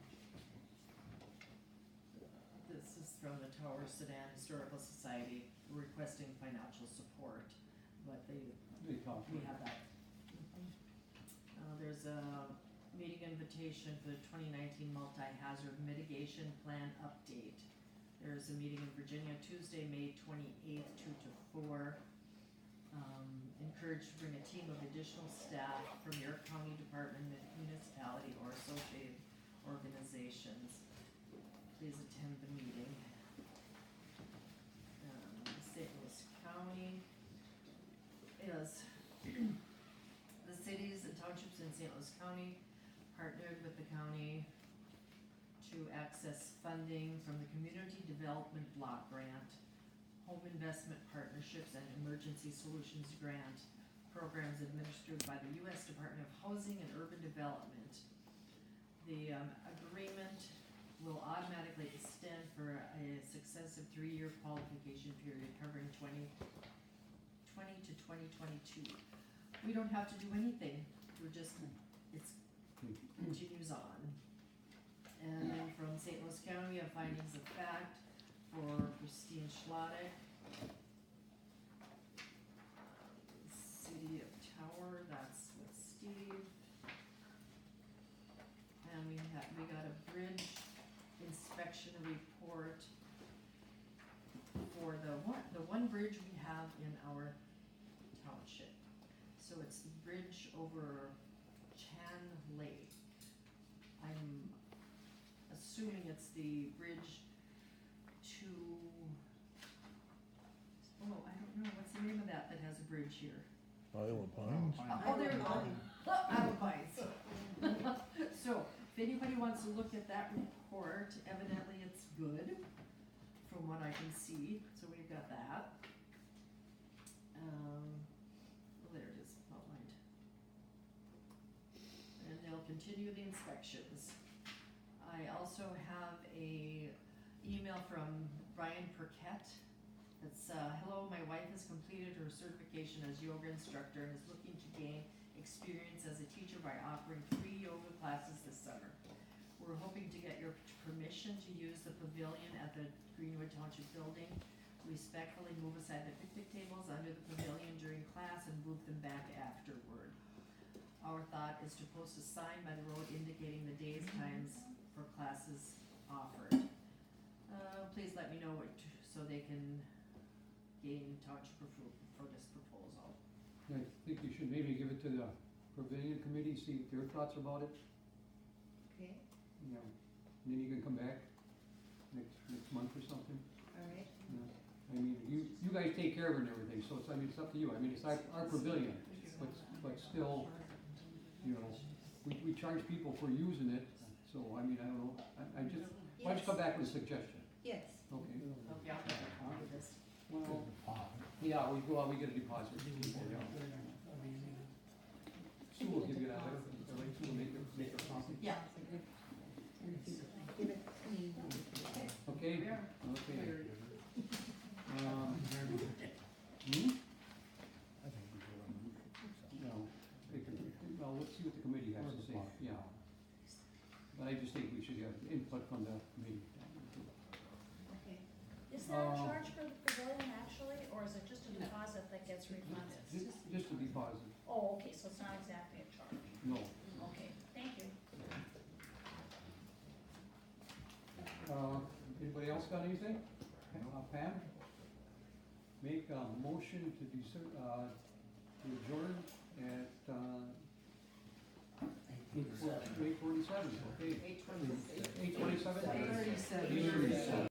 This is from the Tower Sedan Historical Society requesting financial support, but they talked. we have that. There's a meeting invitation for the 2019 multi-hazard mitigation plan update. There's a meeting in Virginia Tuesday, May 28th, 2 to 4. Encouraged to bring a team of additional staff from your county department, municipality, or associated organizations. Please attend the meeting. St. Louis County is, the cities and townships in St. Louis County partnered with the county to access funding from the Community Development Block Grant, Home Investment Partnerships, and Emergency Solutions Grant programs administered by the U.S. Department of Housing and Urban Development. The agreement will automatically extend for a successive 3-year qualification period covering 2020 to 2022. We don't have to do anything, we're just, it continues on. And then from St. Louis County, we have findings of fact for Christine Schlottick. City of Tower, that's with Steve. And we got a bridge inspection report for the one bridge we have in our township. So it's the bridge over Chan Lake. I'm assuming it's the bridge to, oh, I don't know, what's the name of that has a bridge here? Isle of Pines? Oh, there we go. Isle of Pines. So, if anybody wants to look at that report, evidently it's good, from what I can see, so we've got that. There it is, outlined. And they'll continue the inspections. I also have a email from Brian Perquette. It's, hello, my wife has completed her certification as yoga instructor and is looking to gain experience as a teacher by offering free yoga classes this summer. We're hoping to get your permission to use the pavilion at the Greenwood Township building. Respectfully move aside the picnic tables under the pavilion during class and move them back afterward. Our thought is to post a sign by the road indicating the days, times for classes offered. Please let me know so they can gain township approval for this proposal. I think you should maybe give it to the Vermilion committee, see what their thoughts about it. Okay, Yeah, and then you can come back next month or something. alright. Yeah. I mean, you guys take care of it and everything, so it's, I mean, it's up to you. I mean, it's our pavilion, but still, you know, we charge people for using it, so I mean, I don't know, I just, why don't you come back with a suggestion? Yes. Okay. Okay, I'll get a copy of this. Well, yeah, we go out, we get a deposit. Sue will give you that letter, Sue will make a copy. Yeah. Give it to me. Okay? We are. Okay. No, well, let's see what the committee has to say, yeah. But I just think we should have input from the committee. Okay. Is there a charge for the pavilion actually, or is it just a deposit that gets refunded? Just a deposit, Oh, okay, so it's not exactly a charge. no. Okay, thank you. Anybody else got anything? Pam? make a motion to adjourn at, 8:47, okay? 8:27. 8:27? 8:37.